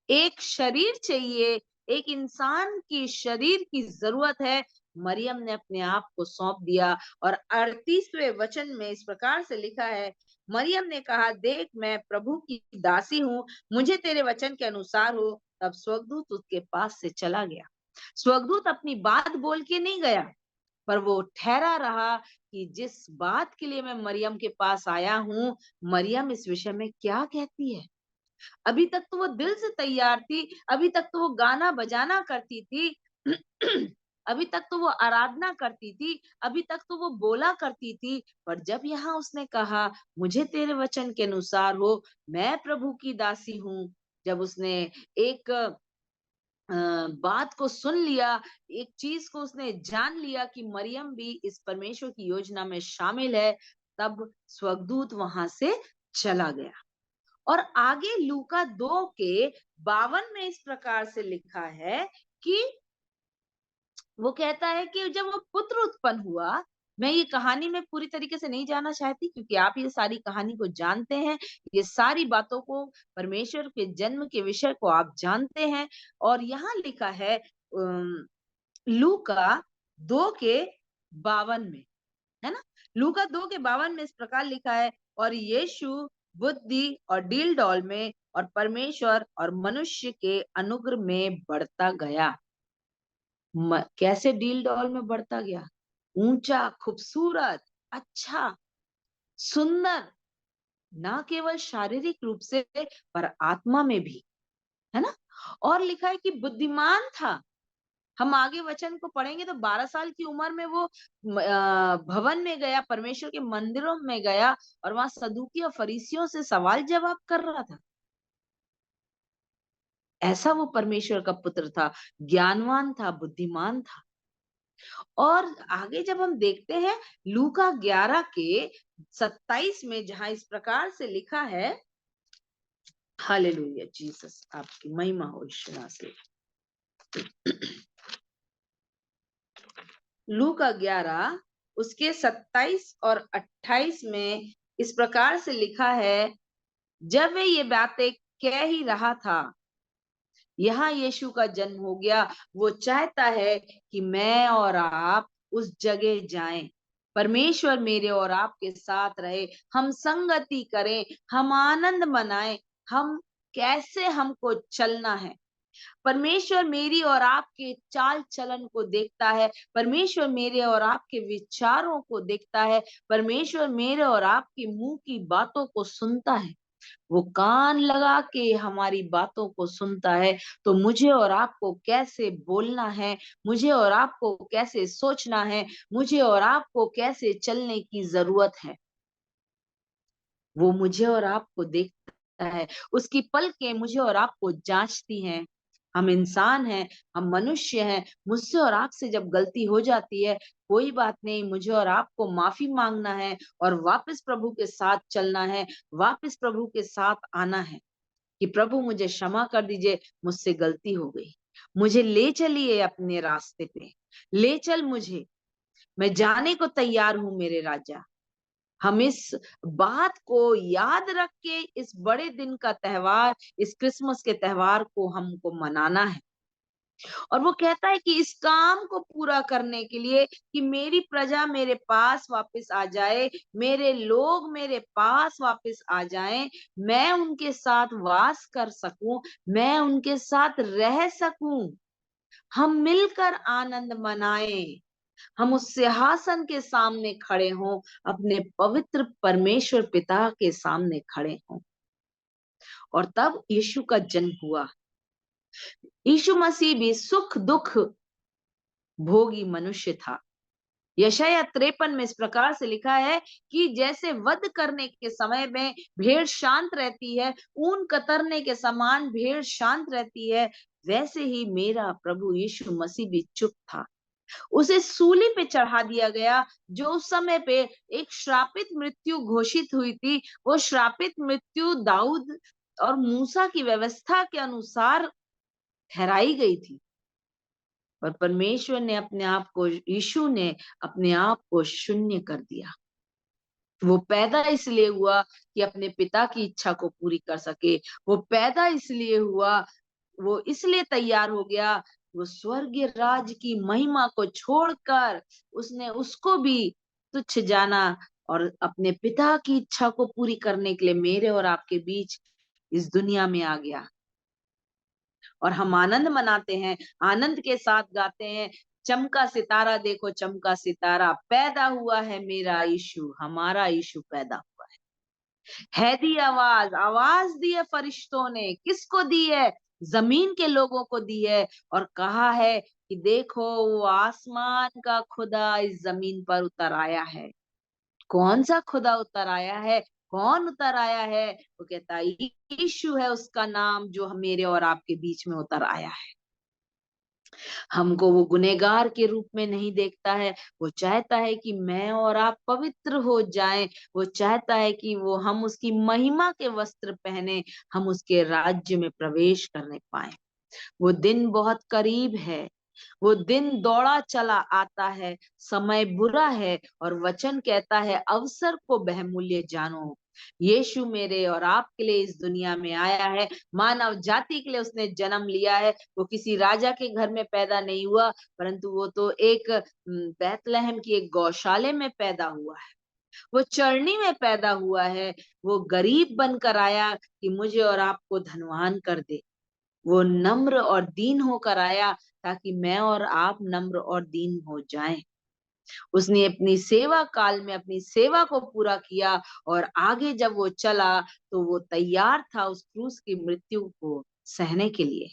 एक शरीर चाहिए, एक इंसान की शरीर की जरूरत है। मरियम ने अपने आप को सौंप दिया और 38वें वचन में इस प्रकार से लिखा है, मरियम ने कहा, देख मैं प्रभु की दासी हूँ, मुझे तेरे वचन के अनुसार हो। तब स्वर्गदूत उसके पास से चला गया। स्वर्गदूत अपनी बात बोल के नहीं गया, पर वो ठहरा रहा कि जिस बात के लिए मैं मरियम के पास आया हूँ, मरियम इस विषय में क्या कहती है। अभी तक तो वो दिल से तैयार थी, अभी तक तो वो गाना बजाना करती थी, अभी तक तो वो आराधना करती थी, अभी तक तो वो बोला करती थी, पर जब यहाँ उसने कहा, मुझे तेरे वचन के अनुसार हो, मैं प्रभु की दासी हूँ, जब उसने एक बात को सुन लिया, एक चीज को उसने जान लिया कि मरियम भी इस परमेश्वर की योजना में शामिल है, तब स्वर्गदूत वहां से चला गया। और आगे लूका 2:52 में इस प्रकार से लिखा है कि वो कहता है कि जब वो पुत्र उत्पन्न हुआ, मैं ये कहानी में पूरी तरीके से नहीं जाना चाहती क्योंकि आप ये सारी कहानी को जानते हैं, ये सारी बातों को, परमेश्वर के जन्म के विषय को आप जानते हैं। और यहाँ लिखा है लूका 2:52 में, है ना, लूका 2:52 में इस प्रकार लिखा है, और यीशु बुद्धि और डील डॉल में और परमेश्वर और मनुष्य के अनुग्रह में बढ़ता गया। कैसे डील डॉल में बढ़ता गया, ऊंचा, खूबसूरत, अच्छा, सुंदर, ना केवल शारीरिक रूप से पर आत्मा में भी, है ना। और लिखा है कि बुद्धिमान था। हम आगे वचन को पढ़ेंगे तो 12 साल की उम्र में वो भवन में गया, परमेश्वर के मंदिरों में गया और वहां सदूकी और फरीसियों से सवाल जवाब कर रहा था। ऐसा वो परमेश्वर का पुत्र था, ज्ञानवान था, बुद्धिमान था। और आगे जब हम देखते हैं लूका 11:27 में, जहां इस प्रकार से लिखा है, हालेलुया जीसस, आपकी महिमा हो ईश्वर से। लूका 11 उसके 27 और 28 में इस प्रकार से लिखा है, जब वे ये बातें कह ही रहा था, यहाँ यीशु का जन्म हो गया। वो चाहता है कि मैं और आप उस जगह जाएं, परमेश्वर मेरे और आपके साथ रहे, हम संगति करें, हम आनंद मनाएं, हम कैसे हमको चलना है। परमेश्वर मेरी और आपके चाल चलन को देखता है, परमेश्वर मेरे और आपके विचारों को देखता है, परमेश्वर मेरे और आपके मुंह की बातों को सुनता है। वो कान लगा के हमारी बातों को सुनता है। तो मुझे और आपको कैसे बोलना है, मुझे और आपको कैसे सोचना है, मुझे और आपको कैसे चलने की जरूरत है, वो मुझे और आपको देखता है। उसकी पलकें मुझे और आपको जांचती हैं। हम इंसान हैं, हम मनुष्य हैं। मुझसे और आपसे जब गलती हो जाती है, कोई बात नहीं, मुझे और आपको माफी मांगना है और वापस प्रभु के साथ चलना है, वापस प्रभु के साथ आना है कि प्रभु मुझे क्षमा कर दीजिए, मुझसे गलती हो गई, मुझे ले चलिए अपने रास्ते पे, ले चल मुझे, मैं जाने को तैयार हूं मेरे राजा। हम इस बात को याद रख के इस बड़े दिन का त्योहार, इस क्रिसमस के त्योहार को हमको मनाना है। और वो कहता है कि इस काम को पूरा करने के लिए कि मेरी प्रजा मेरे पास वापस आ जाए, मेरे लोग मेरे पास वापस आ जाएं, मैं उनके साथ वास कर सकूं, मैं उनके साथ रह सकूं, हम मिलकर आनंद मनाएं, हम उस सिंहासन के सामने खड़े हों, अपने पवित्र परमेश्वर पिता के सामने खड़े हों। और तब यीशु का जन्म हुआ। यीशु मसीह भी सुख दुख भोगी मनुष्य था। यशायाह 53 में इस प्रकार से लिखा है कि जैसे वध करने के समय में भेड़ शांत रहती है, ऊन कतरने के समान भेड़ शांत रहती है, वैसे ही मेरा प्रभु यीशु मसीह भी चुप था। उसे सूली पे चढ़ा दिया गया, जो उस समय पे एक श्रापित मृत्यु घोषित हुई थी। वो श्रापित मृत्यु दाऊद और मूसा की व्यवस्था के अनुसार ठहराई गई थी। पर परमेश्वर ने अपने आप को, यीशु ने अपने आप को शून्य कर दिया। वो पैदा इसलिए हुआ कि अपने पिता की इच्छा को पूरी कर सके। वो पैदा इसलिए हुआ, वो इसलिए तैयार हो गया, वो स्वर्गीय राज की महिमा को छोड़कर उसने उसको भी तुच्छ जाना और अपने पिता की इच्छा को पूरी करने के लिए मेरे और आपके बीच इस दुनिया में आ गया। और हम आनंद मनाते हैं, आनंद के साथ गाते हैं, चमका सितारा देखो चमका सितारा, पैदा हुआ है मेरा यीशु, हमारा यीशु पैदा हुआ है दी आवाज, आवाज दी है फरिश्तों ने, किसको दी है? जमीन के लोगों को दी है, और कहा है कि देखो वो आसमान का खुदा इस जमीन पर उतर आया है। कौन सा खुदा उतर आया है? कौन उतर आया है? वो कहता है यीशु है उसका नाम, जो मेरे और आपके बीच में उतर आया है। हमको वो गुनहगार के रूप में नहीं देखता है। वो चाहता है कि मैं और आप पवित्र हो जाएं। वो चाहता है कि वो हम उसकी महिमा के वस्त्र पहने, हम उसके राज्य में प्रवेश करने पाए। वो दिन बहुत करीब है। वो दिन दौड़ा चला आता है, समय बुरा है, और वचन कहता है अवसर को बहुमूल्य जानो। यीशु मेरे और आपके लिए इस दुनिया में आया है, मानव जाति के लिए उसने जन्म लिया है। वो किसी राजा के घर में पैदा नहीं हुआ, परंतु वो तो एक बैतलहम की एक गौशाले में पैदा हुआ है। वो चरनी में पैदा हुआ है। वो गरीब बनकर आया कि मुझे और आपको धनवान कर दे। वो नम्र और दीन होकर आया ताकि मैं और आप नम्र और दीन हो जाएं। उसने अपनी सेवा काल में अपनी सेवा को पूरा किया, और आगे जब वो चला तो वो तैयार था उस क्रूस की मृत्यु को सहने के लिए।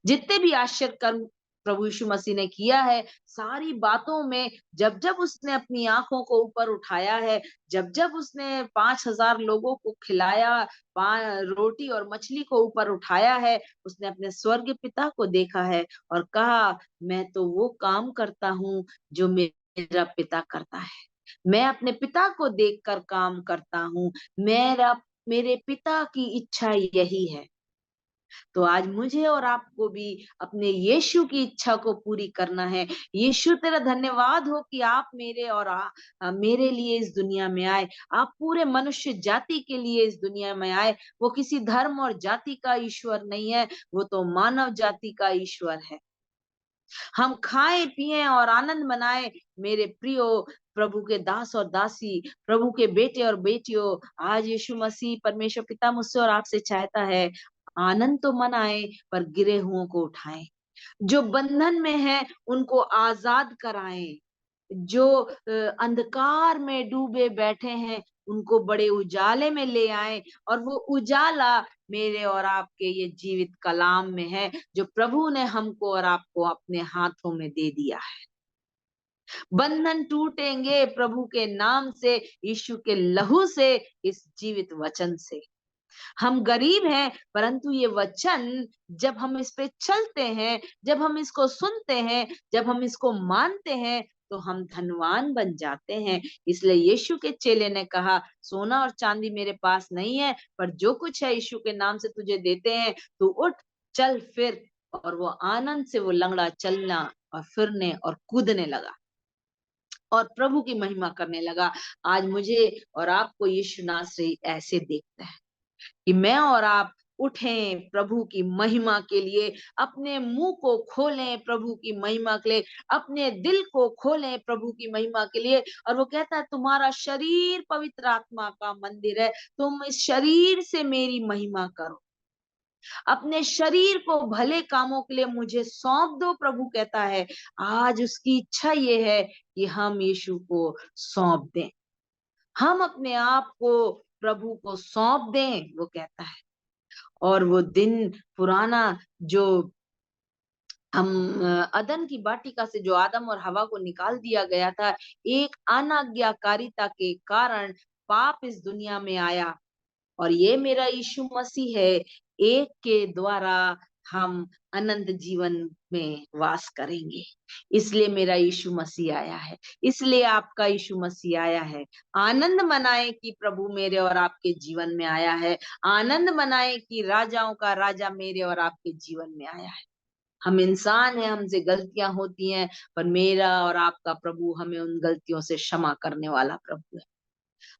जितने भी आश्चर्य कर्म प्रभु यीशु मसीह ने किया है, सारी बातों में जब जब उसने अपनी आंखों को ऊपर उठाया है, जब जब उसने 5,000 लोगों को खिलाया, रोटी और मछली को ऊपर उठाया है, उसने अपने स्वर्गीय पिता को देखा है और कहा मैं तो वो काम करता हूँ जो मेरा पिता करता है। मैं अपने पिता को देखकर काम करता हूँ। मेरे पिता की इच्छा यही है। तो आज मुझे और आपको भी अपने यीशु की इच्छा को पूरी करना है। यीशु तेरा धन्यवाद हो कि आप मेरे और मेरे लिए इस दुनिया में आए। आप पूरे मनुष्य जाति के लिए इस दुनिया में आए। वो किसी धर्म और जाति का ईश्वर नहीं है, वो तो मानव जाति का ईश्वर है। हम खाएं पिएं और आनंद मनाएं मेरे प्रियो प्रभु के दास और दासी, प्रभु के बेटे और बेटियों। आज यीशु मसीह परमेश्वर पिता मुझसे और आपसे चाहता है आनंद तो मनाएं, पर गिरे हुओं को उठाएं। जो बंधन में है उनको आजाद कराएं। जो अंधकार में डूबे बैठे हैं उनको बड़े उजाले में ले आए, और वो उजाला मेरे और आपके ये जीवित कलाम में है, जो प्रभु ने हमको और आपको अपने हाथों में दे दिया है। बंधन टूटेंगे प्रभु के नाम से, यीशु के लहू से, इस जीवित वचन से। हम गरीब हैं, परंतु ये वचन जब हम इस पे चलते हैं, जब हम इसको सुनते हैं, जब हम इसको मानते हैं, तो हम धनवान बन जाते हैं। इसलिए यीशु के चेले ने कहा सोना और चांदी मेरे पास नहीं है, पर जो कुछ है यीशु के नाम से तुझे देते हैं, तू उठ चल फिर। और वो आनंद से वो लंगड़ा चलना और फिरने और कूदने लगा और प्रभु की महिमा करने लगा। आज मुझे और आपको यीशु नासरी ऐसे देखता है कि मैं और आप उठें प्रभु की महिमा के लिए, अपने मुंह को खोलें प्रभु की महिमा के लिए, अपने दिल को खोलें प्रभु की महिमा के लिए। और वो कहता है तुम्हारा शरीर पवित्र आत्मा का मंदिर है, तुम इस शरीर से मेरी महिमा करो। अपने शरीर को भले कामों के लिए मुझे सौंप दो, प्रभु कहता है। आज उसकी इच्छा ये है कि हम यीशु को सौंप दें, हम अपने आप को प्रभु को सौंप दें, वो कहता है। और वो दिन पुराना जो हम अदन की वाटिका से जो आदम और हवा को निकाल दिया गया था, एक अनाज्ञाकारिता के कारण पाप इस दुनिया में आया। और ये मेरा यीशु मसीह है, एक के द्वारा हम अनंत जीवन में वास करेंगे। इसलिए मेरा यीशु मसीह आया है, इसलिए आपका यीशु मसीह आया है। आनंद मनाए कि प्रभु मेरे और आपके जीवन में आया है। आनंद मनाए कि राजाओं का राजा मेरे और आपके जीवन में आया है। हम इंसान हैं, हमसे गलतियां होती हैं, पर मेरा और आपका प्रभु हमें उन गलतियों से क्षमा करने वाला प्रभु है।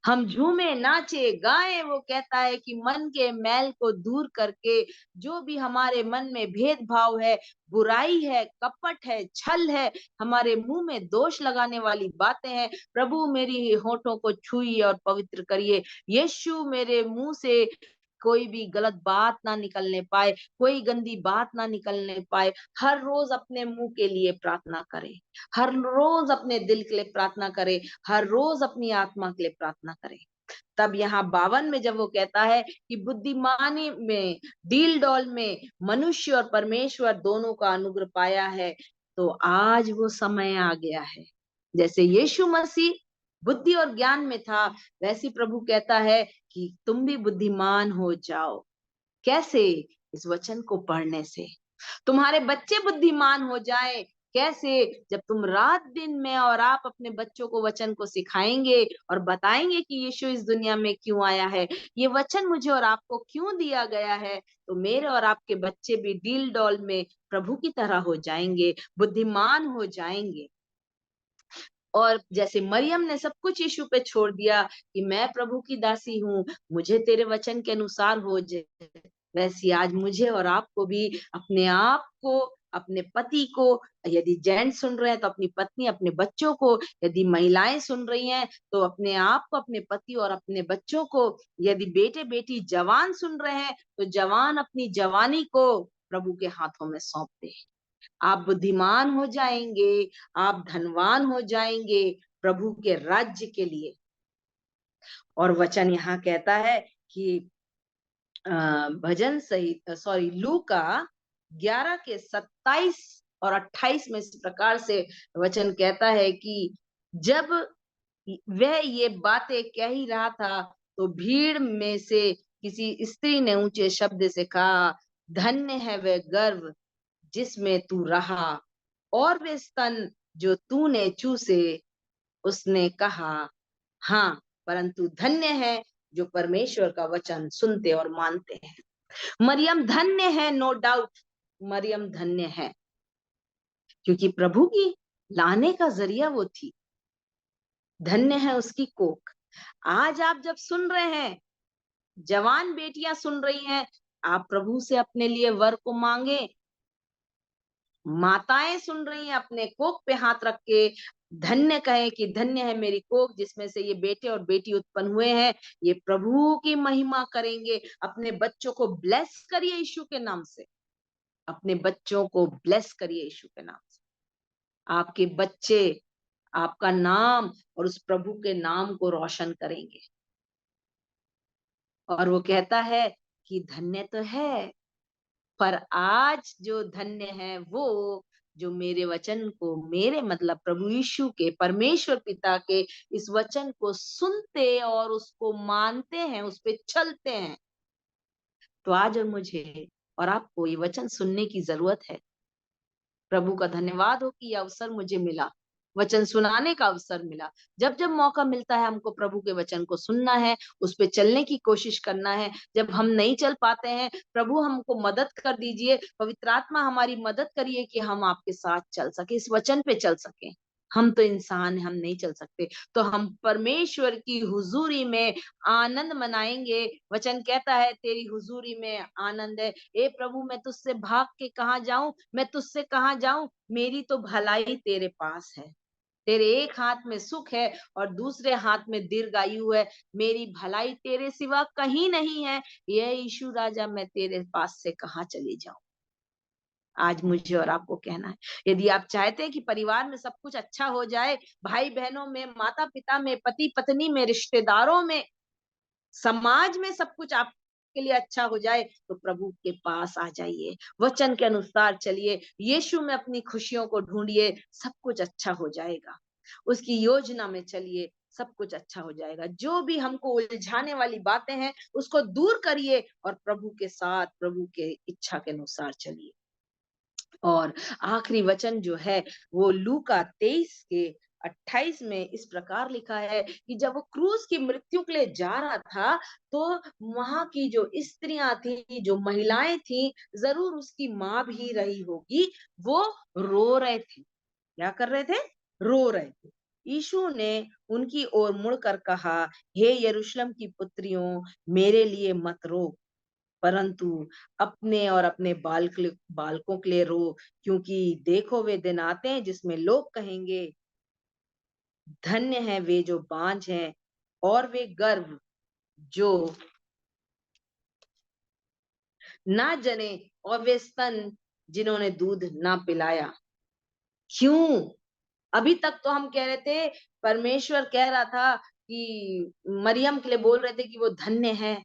हम झूमे, नाचे, गाएं, वो कहता है कि मन के मैल को दूर करके, जो भी हमारे मन में भेदभाव है, बुराई है, कपट है, छल है, हमारे मुंह में दोष लगाने वाली बातें हैं, प्रभु मेरी होठों को छुइए और पवित्र करिए। यीशु मेरे मुंह से कोई भी गलत बात ना निकलने पाए, कोई गंदी बात ना निकलने पाए। हर रोज अपने मुंह के लिए प्रार्थना करे, हर रोज अपने दिल के लिए प्रार्थना करे, हर रोज अपनी आत्मा के लिए प्रार्थना करे। तब यहाँ 52 में जब वो कहता है कि बुद्धिमानी में, डील डॉल में मनुष्य और परमेश्वर दोनों का अनुग्रह पाया है, तो आज वो समय आ गया है। जैसे यीशु मसीह बुद्धि और ज्ञान में था, वैसे प्रभु कहता है कि तुम भी बुद्धिमान हो जाओ। कैसे? इस वचन को पढ़ने से। तुम्हारे बच्चे बुद्धिमान हो जाए। कैसे? जब तुम रात दिन में और आप अपने बच्चों को वचन को सिखाएंगे और बताएंगे कि यीशु इस दुनिया में क्यों आया है, ये वचन मुझे और आपको क्यों दिया गया है, तो मेरे और आपके बच्चे भी डील डॉल में प्रभु की तरह हो जाएंगे, बुद्धिमान हो जाएंगे। और जैसे मरियम ने सब कुछ यीशु पे छोड़ दिया कि मैं प्रभु की दासी हूँ, मुझे तेरे वचन के अनुसार हो जाए, वैसे आज मुझे और आपको भी अपने आप को, अपने पति को, यदि जेंट्स सुन रहे हैं तो अपनी पत्नी, अपने बच्चों को, यदि महिलाएं सुन रही हैं तो अपने आप को, अपने पति और अपने बच्चों को, यदि बेटे बेटी जवान सुन रहे हैं तो जवान अपनी जवानी को प्रभु के हाथों में सौंप दे। आप बुद्धिमान हो जाएंगे, आप धनवान हो जाएंगे प्रभु के राज्य के लिए। और वचन यहाँ कहता है कि भजन सहित, सॉरी, लूका 11 के 27 और 28 में इस प्रकार से वचन कहता है कि जब वह ये बातें कह ही रहा था तो भीड़ में से किसी स्त्री ने ऊंचे शब्द से कहा, धन्य है वह गर्भ जिसमें तू रहा और वे स्तन जो तूने चूसे। उसने कहा, हाँ, परंतु धन्य है जो परमेश्वर का वचन सुनते और मानते हैं। मरियम धन्य है, नो डाउट, मरियम धन्य है, क्योंकि प्रभु की लाने का जरिया वो थी। धन्य है उसकी कोख। आज आप जब सुन रहे हैं, जवान बेटियां सुन रही हैं, आप प्रभु से अपने लिए वर को मांगे। माताएं सुन रही हैं, अपने कोख पे हाथ रख के धन्य कहे कि धन्य है मेरी कोख जिसमें से ये बेटे और बेटी उत्पन्न हुए हैं, ये प्रभु की महिमा करेंगे। अपने बच्चों को ब्लेस करिए यीशु के नाम से, अपने बच्चों को ब्लेस करिए यीशु के नाम से। आपके बच्चे आपका नाम और उस प्रभु के नाम को रोशन करेंगे। और वो कहता है कि धन्य तो है, पर आज जो धन्य है वो जो मेरे वचन को, मेरे मतलब प्रभु यीशु के, परमेश्वर पिता के इस वचन को सुनते और उसको मानते हैं, उस पे चलते हैं। तो आज और मुझे और आपको ये वचन सुनने की जरूरत है। प्रभु का धन्यवाद हो कि ये अवसर मुझे मिला, वचन सुनाने का अवसर मिला। जब जब मौका मिलता है हमको प्रभु के वचन को सुनना है, उस पे चलने की कोशिश करना है। जब हम नहीं चल पाते हैं, प्रभु हमको मदद कर दीजिए, पवित्र आत्मा हमारी मदद करिए कि हम आपके साथ चल सके, इस वचन पे चल सके। हम तो इंसान हैं, हम नहीं चल सकते, तो हम परमेश्वर की हुजूरी में आनंद मनाएंगे। वचन कहता है तेरी हुजूरी में आनंद है। ए प्रभु, मैं तुझसे भाग के कहाँ जाऊं, मैं तुझसे कहाँ जाऊं, मेरी तो भलाई तेरे पास है। तेरे एक हाथ में सुख है और दूसरे हाथ में दीर्घायु है। मेरी भलाई तेरे सिवा कहीं नहीं है। ये यीशु राजा, मैं तेरे पास से कहाँ चली जाऊं। आज मुझे और आपको कहना है, यदि आप चाहते हैं कि परिवार में सब कुछ अच्छा हो जाए, भाई बहनों में, माता पिता में, पति पत्नी में, रिश्तेदारों में, समाज में सब कुछ आपके लिए अच्छा हो जाए, तो प्रभु के पास आ जाइए, वचन के अनुसार चलिए, यीशु में अपनी खुशियों को ढूंढिए, सब कुछ अच्छा हो जाएगा। उसकी योजना में चलिए, सब कुछ अच्छा हो जाएगा। जो भी हमको उलझाने वाली बातें हैं उसको दूर करिए और प्रभु के साथ, प्रभु के इच्छा के अनुसार चलिए। और आखिरी वचन जो है वो लूका 23 के 28 में इस प्रकार लिखा है कि जब वो क्रूस की मृत्यु के लिए जा रहा था, तो वहां की जो स्त्रियां थी, जो महिलाएं थी, जरूर उसकी माँ भी रही होगी, वो रो रहे थे। क्या कर रहे थे? रो रहे थे। यीशु ने उनकी ओर मुड़कर कहा, हे यरूशलेम की पुत्रियों, मेरे लिए मत रो, परंतु अपने और अपने बालकों के लिए रो, क्योंकि देखो वे दिन आते हैं जिसमें लोग कहेंगे, धन्य है वे जो बांझ हैं और वे गर्भ जो ना जने और वे स्तन जिन्होंने दूध ना पिलाया। क्यों? अभी तक तो हम कह रहे थे, परमेश्वर कह रहा था कि मरियम के लिए बोल रहे थे कि वो धन्य है,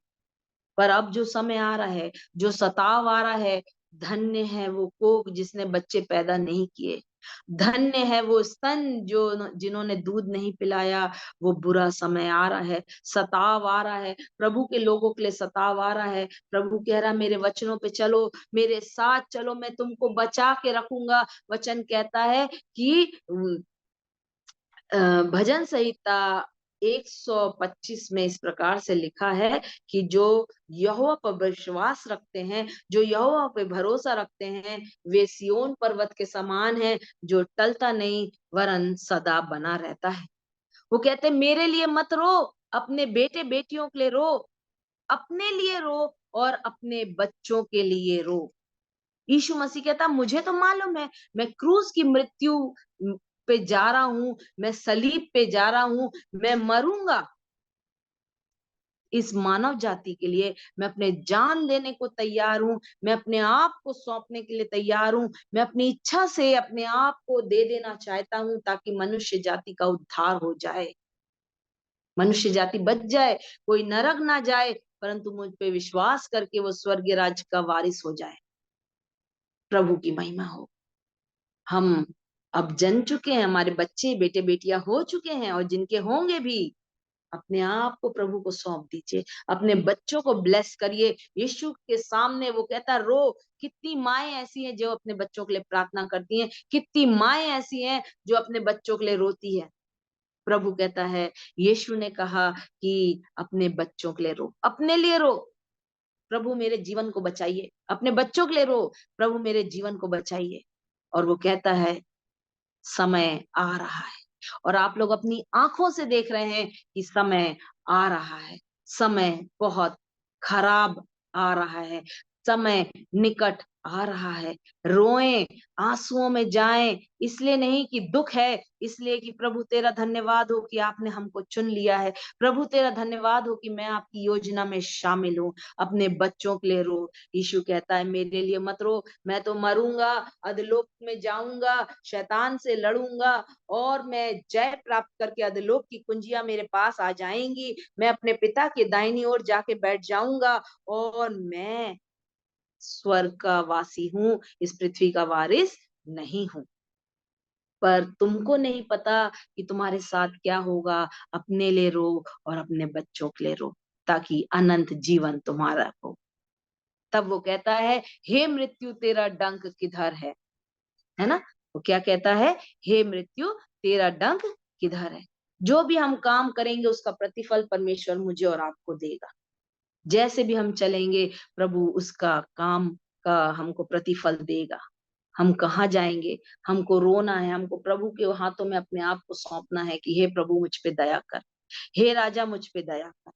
पर अब जो समय आ रहा है, जो सताव आ रहा है, धन्य है वो कोख जिसने बच्चे पैदा नहीं किए, धन्य है वो स्तन जो जिन्होंने दूध नहीं पिलाया। वो बुरा समय आ रहा है, सताव आ रहा है, प्रभु के लोगों के लिए सताव आ रहा है। प्रभु कह रहा है मेरे वचनों पे चलो, मेरे साथ चलो, मैं तुमको बचा के रखूंगा। वचन कहता है कि भजन संहिता 125 में इस प्रकार से लिखा है कि जो यहोवा पर विश्वास रखते हैं, जो यहोवा पे भरोसा रखते हैं, वे सिय्योन पर्वत के समान है, जो टलता नहीं वरन सदा बना रहता है। वो कहते हैं मेरे लिए मत रो, अपने बेटे बेटियों के लिए रो, अपने लिए रो और अपने बच्चों के लिए रो। यीशु मसीह कहता मुझे तो मालूम है, मैं क्रूस की मृत्यु पे जा रहा हूं, मैं सलीब पे जा रहा हूं, मैं मरूंगा इस मानव जाति के लिए, मैं अपने जान देने को तैयार हूं, मैं अपने आप को सौंपने के लिए तैयार हूं, मैं अपनी इच्छा से अपने आप को दे देना चाहता हूं ताकि मनुष्य जाति का उद्धार हो जाए, मनुष्य जाति बच जाए, कोई नरक ना जाए, परंतु मुझ पे विश्वास करके वो स्वर्गीय राज्य का वारिस हो जाए। प्रभु की महिमा हो। हम अब जन चुके हैं, हमारे बच्चे बेटे बेटियां हो चुके हैं और जिनके होंगे भी, अपने आप को प्रभु को सौंप दीजिए, अपने बच्चों को ब्लेस करिए। यीशु के सामने वो कहता रो। कितनी माएं ऐसी हैं जो अपने बच्चों के लिए प्रार्थना करती हैं, कितनी माएं ऐसी हैं जो अपने बच्चों के लिए रोती है। प्रभु कहता है, यीशु ने कहा कि अपने बच्चों के लिए रो, अपने लिए रो, प्रभु मेरे जीवन को बचाइए, अपने बच्चों के लिए रो, प्रभु मेरे जीवन को बचाइए। और वो कहता है समय आ रहा है, और आप लोग अपनी आंखों से देख रहे हैं कि समय आ रहा है, समय बहुत खराब आ रहा है, समय निकट आ रहा है। रोएं, आंसुओं में जाएं, इसलिए नहीं कि दुख है, इसलिए कि प्रभु तेरा धन्यवाद हो कि आपने हमको चुन लिया है, प्रभु तेरा धन्यवाद हो कि मैं आपकी योजना में शामिल हूँ। अपने बच्चों के लिए रो। यीशु कहता है मेरे लिए मत रो, मैं तो मरूंगा, अधलोक में जाऊंगा, शैतान से लड़ूंगा और मैं जय प्राप्त करके अधलोक की कुंजियां मेरे पास आ जाएंगी, मैं अपने पिता के दाहिनी ओर जाके बैठ जाऊंगा और मैं स्वर्ग का वासी हूँ, इस पृथ्वी का वारिस नहीं हूँ। पर तुमको नहीं पता कि तुम्हारे साथ क्या होगा। अपने लिए रो और अपने बच्चों के लिए रो, ताकि अनंत जीवन तुम्हारा हो। तब वो कहता है, हे मृत्यु तेरा डंक किधर है ना? वो क्या कहता है? हे मृत्यु तेरा डंक किधर है? जो भी हम काम करेंगे उसका प्रतिफल परमेश्वर मुझे और आपको देगा। जैसे भी हम चलेंगे, प्रभु उसका काम का हमको प्रतिफल देगा। हम कहाँ जाएंगे? हमको रोना है, हमको प्रभु के हाथों में अपने आप को सौंपना है कि हे प्रभु मुझ पे दया कर, हे राजा मुझ पे दया कर,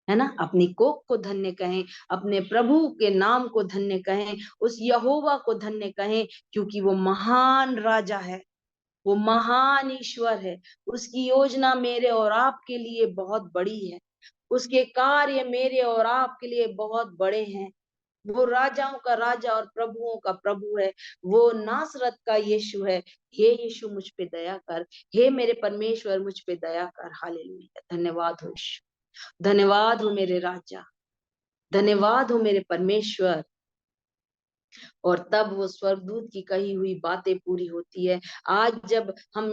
है ना? अपनी कोख को धन्य कहें, अपने प्रभु के नाम को धन्य कहें, उस यहोवा को धन्य कहें, क्योंकि वो महान राजा है, वो महान ईश्वर है। उसकी योजना मेरे और आपके लिए बहुत बड़ी है, उसके कार्य मेरे और आपके लिए बहुत बड़े हैं। वो राजाओं का राजा और प्रभुओं का प्रभु है, वो नासरत का यीशु है। हे यीशु मुझ पे दया कर, हे मेरे परमेश्वर मुझ पे दया कर। हालेलुया, धन्यवाद हो यीशु, धन्यवाद हो मेरे राजा, धन्यवाद हो मेरे परमेश्वर। और तब वो स्वर्गदूत की कही हुई बातें पूरी होती है। आज जब हम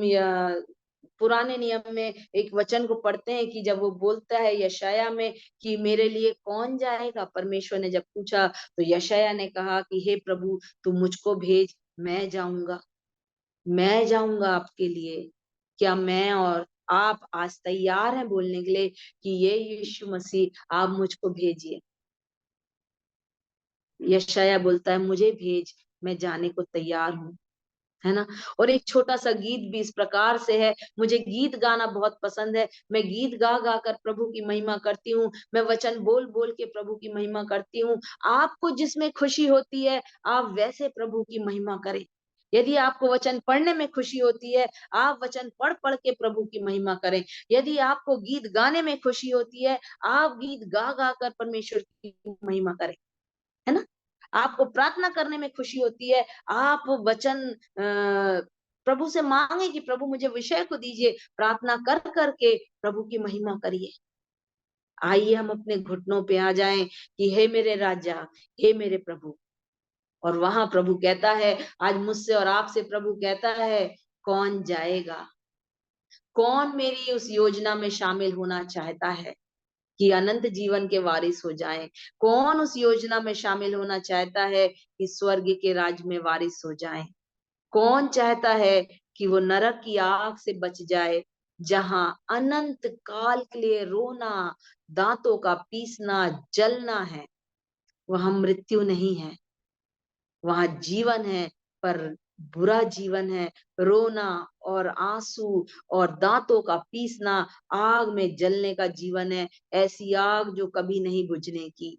पुराने नियम में एक वचन को पढ़ते हैं कि जब वो बोलता है यशायाह में कि मेरे लिए कौन जाएगा, परमेश्वर ने जब पूछा तो यशायाह ने कहा कि हे प्रभु तू मुझको भेज, मैं जाऊंगा आपके लिए। क्या मैं और आप आज तैयार हैं बोलने के लिए कि ये यीशु मसीह आप मुझको भेजिए? यशायाह बोलता है मुझे भेज, मैं जाने को तैयार हूँ, है ना। और एक छोटा सा गीत भी इस प्रकार से है, मुझे गीत गाना बहुत पसंद है, मैं गीत गा गा कर प्रभु की महिमा करती हूँ, मैं वचन बोल बोल के प्रभु की महिमा करती हूँ। आपको जिसमें खुशी होती है आप वैसे प्रभु की महिमा करें। यदि आपको वचन पढ़ने में खुशी होती है आप वचन पढ़ पढ़ के प्रभु की महिमा करें। यदि आपको गीत गाने में खुशी होती है आप गीत गा गा कर परमेश्वर की महिमा करें, है ना। आपको प्रार्थना करने में खुशी होती है आप वचन प्रभु से मांगे कि प्रभु मुझे विषय को दीजिए, प्रार्थना कर करके प्रभु की महिमा करिए। आइए हम अपने घुटनों पे आ जाएं कि हे मेरे राजा, हे मेरे प्रभु। और वहां प्रभु कहता है, आज मुझसे और आपसे प्रभु कहता है कौन जाएगा, कौन मेरी उस योजना में शामिल होना चाहता है कि अनंत जीवन के वारिस हो जाएं। कौन उस योजना में शामिल होना चाहता है कि स्वर्ग के राज में वारिस हो जाएं। कौन चाहता है कि वो नरक की आग से बच जाए, जहां अनंत काल के लिए रोना, दांतों का पीसना, जलना है। वहां मृत्यु नहीं है, वहां जीवन है, पर बुरा जीवन है, रोना और आंसू और दांतों का पीसना, आग में जलने का जीवन है, ऐसी आग जो कभी नहीं बुझने की।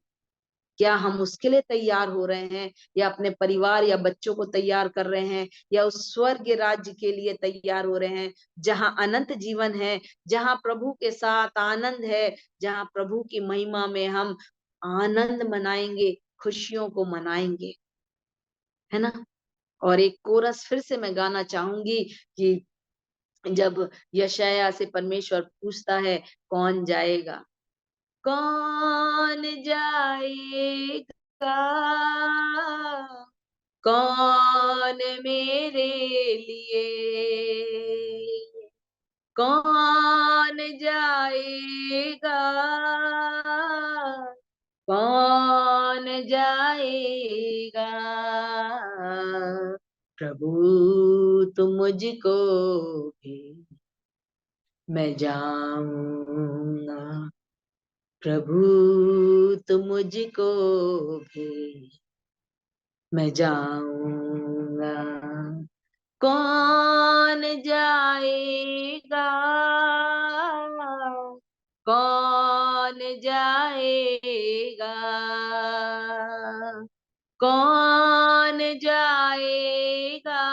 क्या हम उसके लिए तैयार हो रहे हैं, या अपने परिवार या बच्चों को तैयार कर रहे हैं, या उस स्वर्ग राज्य के लिए तैयार हो रहे हैं जहां अनंत जीवन है, जहां प्रभु के साथ आनंद है, जहां प्रभु की महिमा में हम आनंद मनाएंगे, खुशियों को मनाएंगे, है ना। और एक कोरस फिर से मैं गाना चाहूंगी कि जब यशायाह से परमेश्वर पूछता है कौन जाएगा, कौन जाएगा, कौन मेरे लिए, कौन जाएगा, कौन जाएगा, प्रभु तुम मुझको भी, मैं जाऊंगा, प्रभु तुम मुझको भी, मैं जाऊंगा, कौन जाएगा, कौन जाएगा, कौन जाएगा,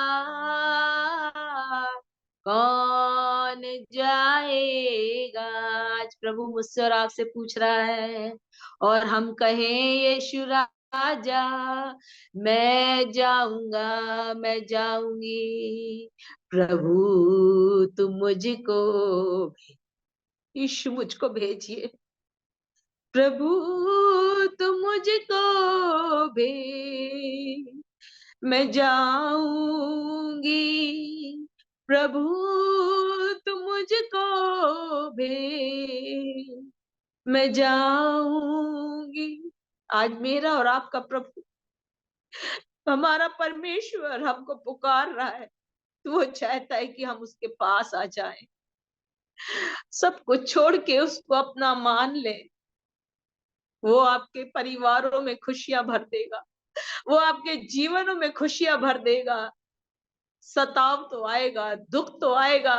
कौन जाएगा। आज प्रभु मुझसे और आपसे पूछ रहा है, और हम कहें यीशु राजा, मैं जाऊंगा, मैं जाऊंगी, प्रभु तुम मुझको, यीशु मुझको भेजिए, प्रभु तुम मुझको भेज, मैं जाऊंगी, प्रभु तुम मुझको भेज, मैं जाऊंगी। आज मेरा और आपका प्रभु, हमारा परमेश्वर हमको पुकार रहा है, तो वो चाहता है कि हम उसके पास आ जाएं, सब कुछ छोड़ के उसको अपना मान लें। वो आपके परिवारों में खुशियां भर देगा, वो आपके जीवनों में खुशियां भर देगा। सताव तो आएगा, दुख तो आएगा,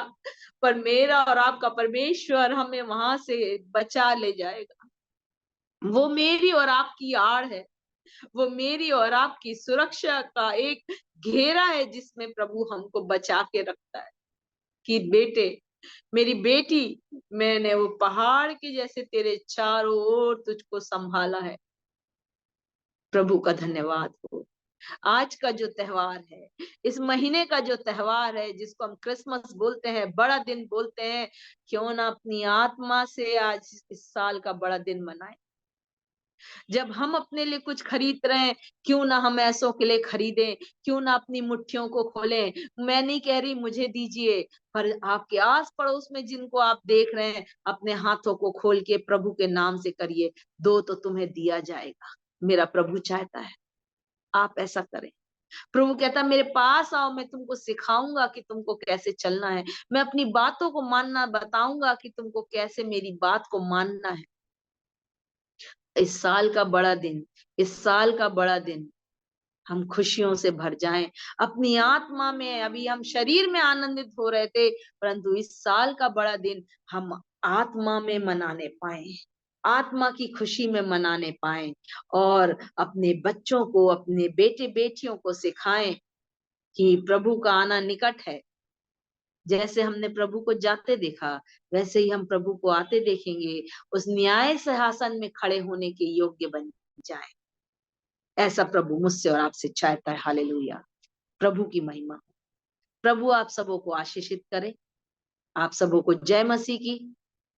पर मेरा और आपका परमेश्वर हमें वहां से बचा ले जाएगा। वो मेरी और आपकी आड़ है, वो मेरी और आपकी सुरक्षा का एक घेरा है जिसमें प्रभु हमको बचा के रखता है कि बेटे, मेरी बेटी, मैंने वो पहाड़ के जैसे तेरे चारों ओर तुझको संभाला है। प्रभु का धन्यवाद हो। आज का जो त्योहार है, इस महीने का जो त्योहार है, जिसको हम क्रिसमस बोलते हैं, बड़ा दिन बोलते हैं, क्यों ना अपनी आत्मा से आज इस साल का बड़ा दिन मनाएं। जब हम अपने लिए कुछ खरीद रहे हैं, क्यों ना हम ऐसों के लिए खरीदें, क्यों ना अपनी मुट्ठियों को खोलें। मैं नहीं कह रही मुझे दीजिए, पर आपके आस पड़ोस में जिनको आप देख रहे हैं, अपने हाथों को खोल के प्रभु के नाम से करिए, दो तो तुम्हें दिया जाएगा। मेरा प्रभु चाहता है आप ऐसा करें। प्रभु कहता है मेरे पास आओ, मैं तुमको सिखाऊंगा कि तुमको कैसे चलना है, मैं अपनी बातों को मानना बताऊंगा कि तुमको कैसे मेरी बात को मानना है। इस साल का बड़ा दिन, इस साल का बड़ा दिन हम खुशियों से भर जाएं अपनी आत्मा में। अभी हम शरीर में आनंदित हो रहे थे, परंतु इस साल का बड़ा दिन हम आत्मा में मनाने पाए, आत्मा की खुशी में मनाने पाए, और अपने बच्चों को, अपने बेटे बेटियों को सिखाएं कि प्रभु का आना निकट है। जैसे हमने प्रभु को जाते देखा, वैसे ही हम प्रभु को आते देखेंगे, उस न्याय सिंहासन में खड़े होने के योग्य बन जाएं। ऐसा प्रभु मुझसे और आपसे चाहता है। हालेलुया, प्रभु की महिमा। प्रभु आप सबों को आशीषित करे, आप सबों को जय मसीह की,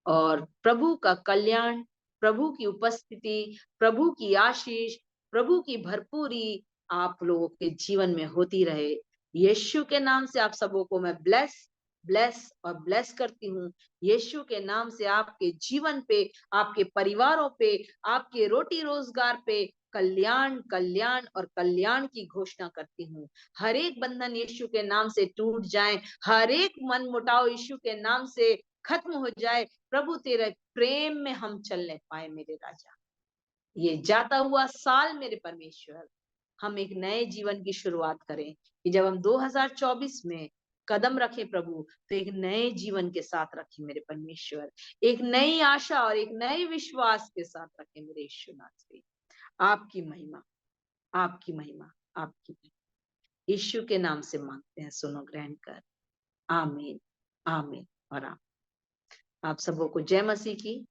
और प्रभु का कल्याण, प्रभु की उपस्थिति, प्रभु की आशीष, प्रभु की भरपूरी आप लोगों के जीवन में होती रहे। यीशु के नाम से आप सबों को मैं ब्लेस ब्लेस और ब्लेस करती हूँ। यीशु के नाम से आपके जीवन पे, आपके परिवारों पे, आपके रोटी रोजगार पे कल्याण कल्याण और कल्याण की घोषणा करती हूँ। हर एक बंधन यीशु के नाम से टूट जाए, हर एक मन मुटाव यीशु के नाम से खत्म हो जाए। प्रभु तेरे प्रेम में हम चलने पाए मेरे राजा। ये जाता हुआ साल मेरे परमेश्वर, हम एक नए जीवन की शुरुआत करें, कि जब हम 2024 में कदम रखें प्रभु, तो एक नए जीवन के साथ रखें मेरे परमेश्वर, एक नई आशा और एक नए विश्वास के साथ रखें मेरे यीशुनाथ। आपकी महिमा, आपकी महिमा, आपकी महिमा। यीशु के नाम से मांगते हैं, सुनो ग्रहण कर। आमीन, आमीन और आमीन। आप सबों को जय मसीह की।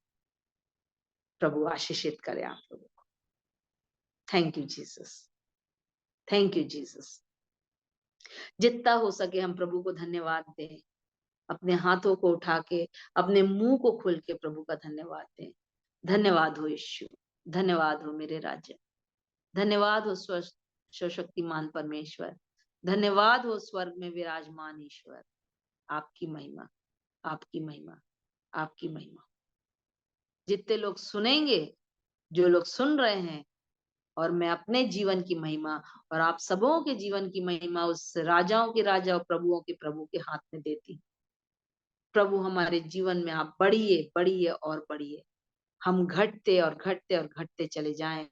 प्रभु आशीषित करे आप लोगों को। Thank you Jesus, thank you Jesus. जितना हो सके हम प्रभु को धन्यवाद दें, अपने हाथों को उठा के, अपने मुंह को खोल के प्रभु का धन्यवाद दें। धन्यवाद हो यीशु, धन्यवाद हो मेरे राजा, धन्यवाद हो सर्वशक्तिमान परमेश्वर, धन्यवाद हो स्वर्ग में विराजमान ईश्वर। आपकी महिमा, आपकी महिमा, आपकी महिमा। जितने लोग सुनेंगे, जो लोग सुन रहे हैं, और मैं अपने जीवन की महिमा और आप सबों के जीवन की महिमा उस राजाओं के राजा और प्रभुओं के प्रभु के हाथ में देती हूँ। प्रभु हमारे जीवन में आप बढ़िए बढ़िए और बढ़िए, हम घटते और घटते और घटते चले जाएं।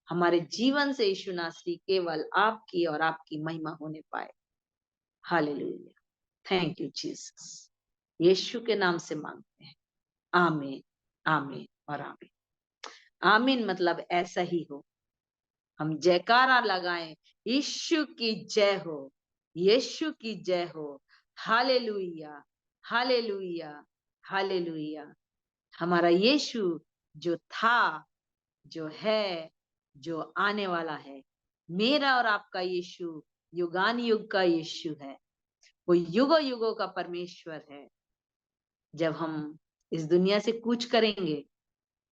हमारे जीवन से यीशु नासरी केवल आपकी और आपकी महिमा होने पाए। Hallelujah, thank you Jesus. यीशु के नाम से मांगते हैं, आमीन, आमीन और आमीन। आमीन मतलब ऐसा ही हो। हम जयकारा लगाएं, यीशु की जय हो, यीशु की जय हो। Hallelujah, hallelujah, hallelujah. हमारा यीशु जो था, जो है, जो आने वाला है, मेरा और आपका यीशु युगान युग का यीशु है। वो युगों युगों का परमेश्वर है। जब हम इस दुनिया से कूच करेंगे,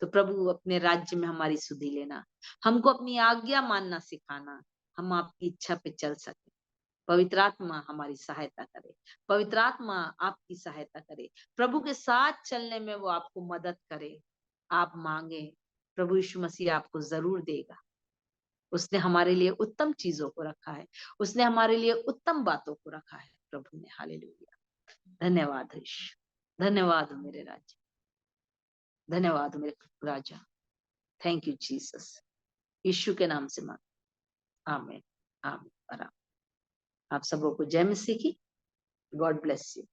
तो प्रभु अपने राज्य में हमारी सुधि लेना, हमको अपनी आज्ञा मानना सिखाना, हम आपकी इच्छा पे चल सके। पवित्र आत्मा हमारी सहायता करे, पवित्र आत्मा आपकी सहायता करे, प्रभु के साथ चलने में वो आपको मदद करे। आप मांगे, प्रभु यीशु मसीह आपको जरूर देगा। उसने हमारे लिए उत्तम चीजों को रखा है, उसने हमारे लिए उत्तम बातों को रखा है प्रभु ने। हालेलुया, धन्यवाद यीशु, धन्यवाद हो मेरे राजा, धन्यवाद हो मेरे राजा। Thank you Jesus. यीशु के नाम से मांग, आमीन, आमीन और आमीन। आप सबों को जय मसीह की। God bless you.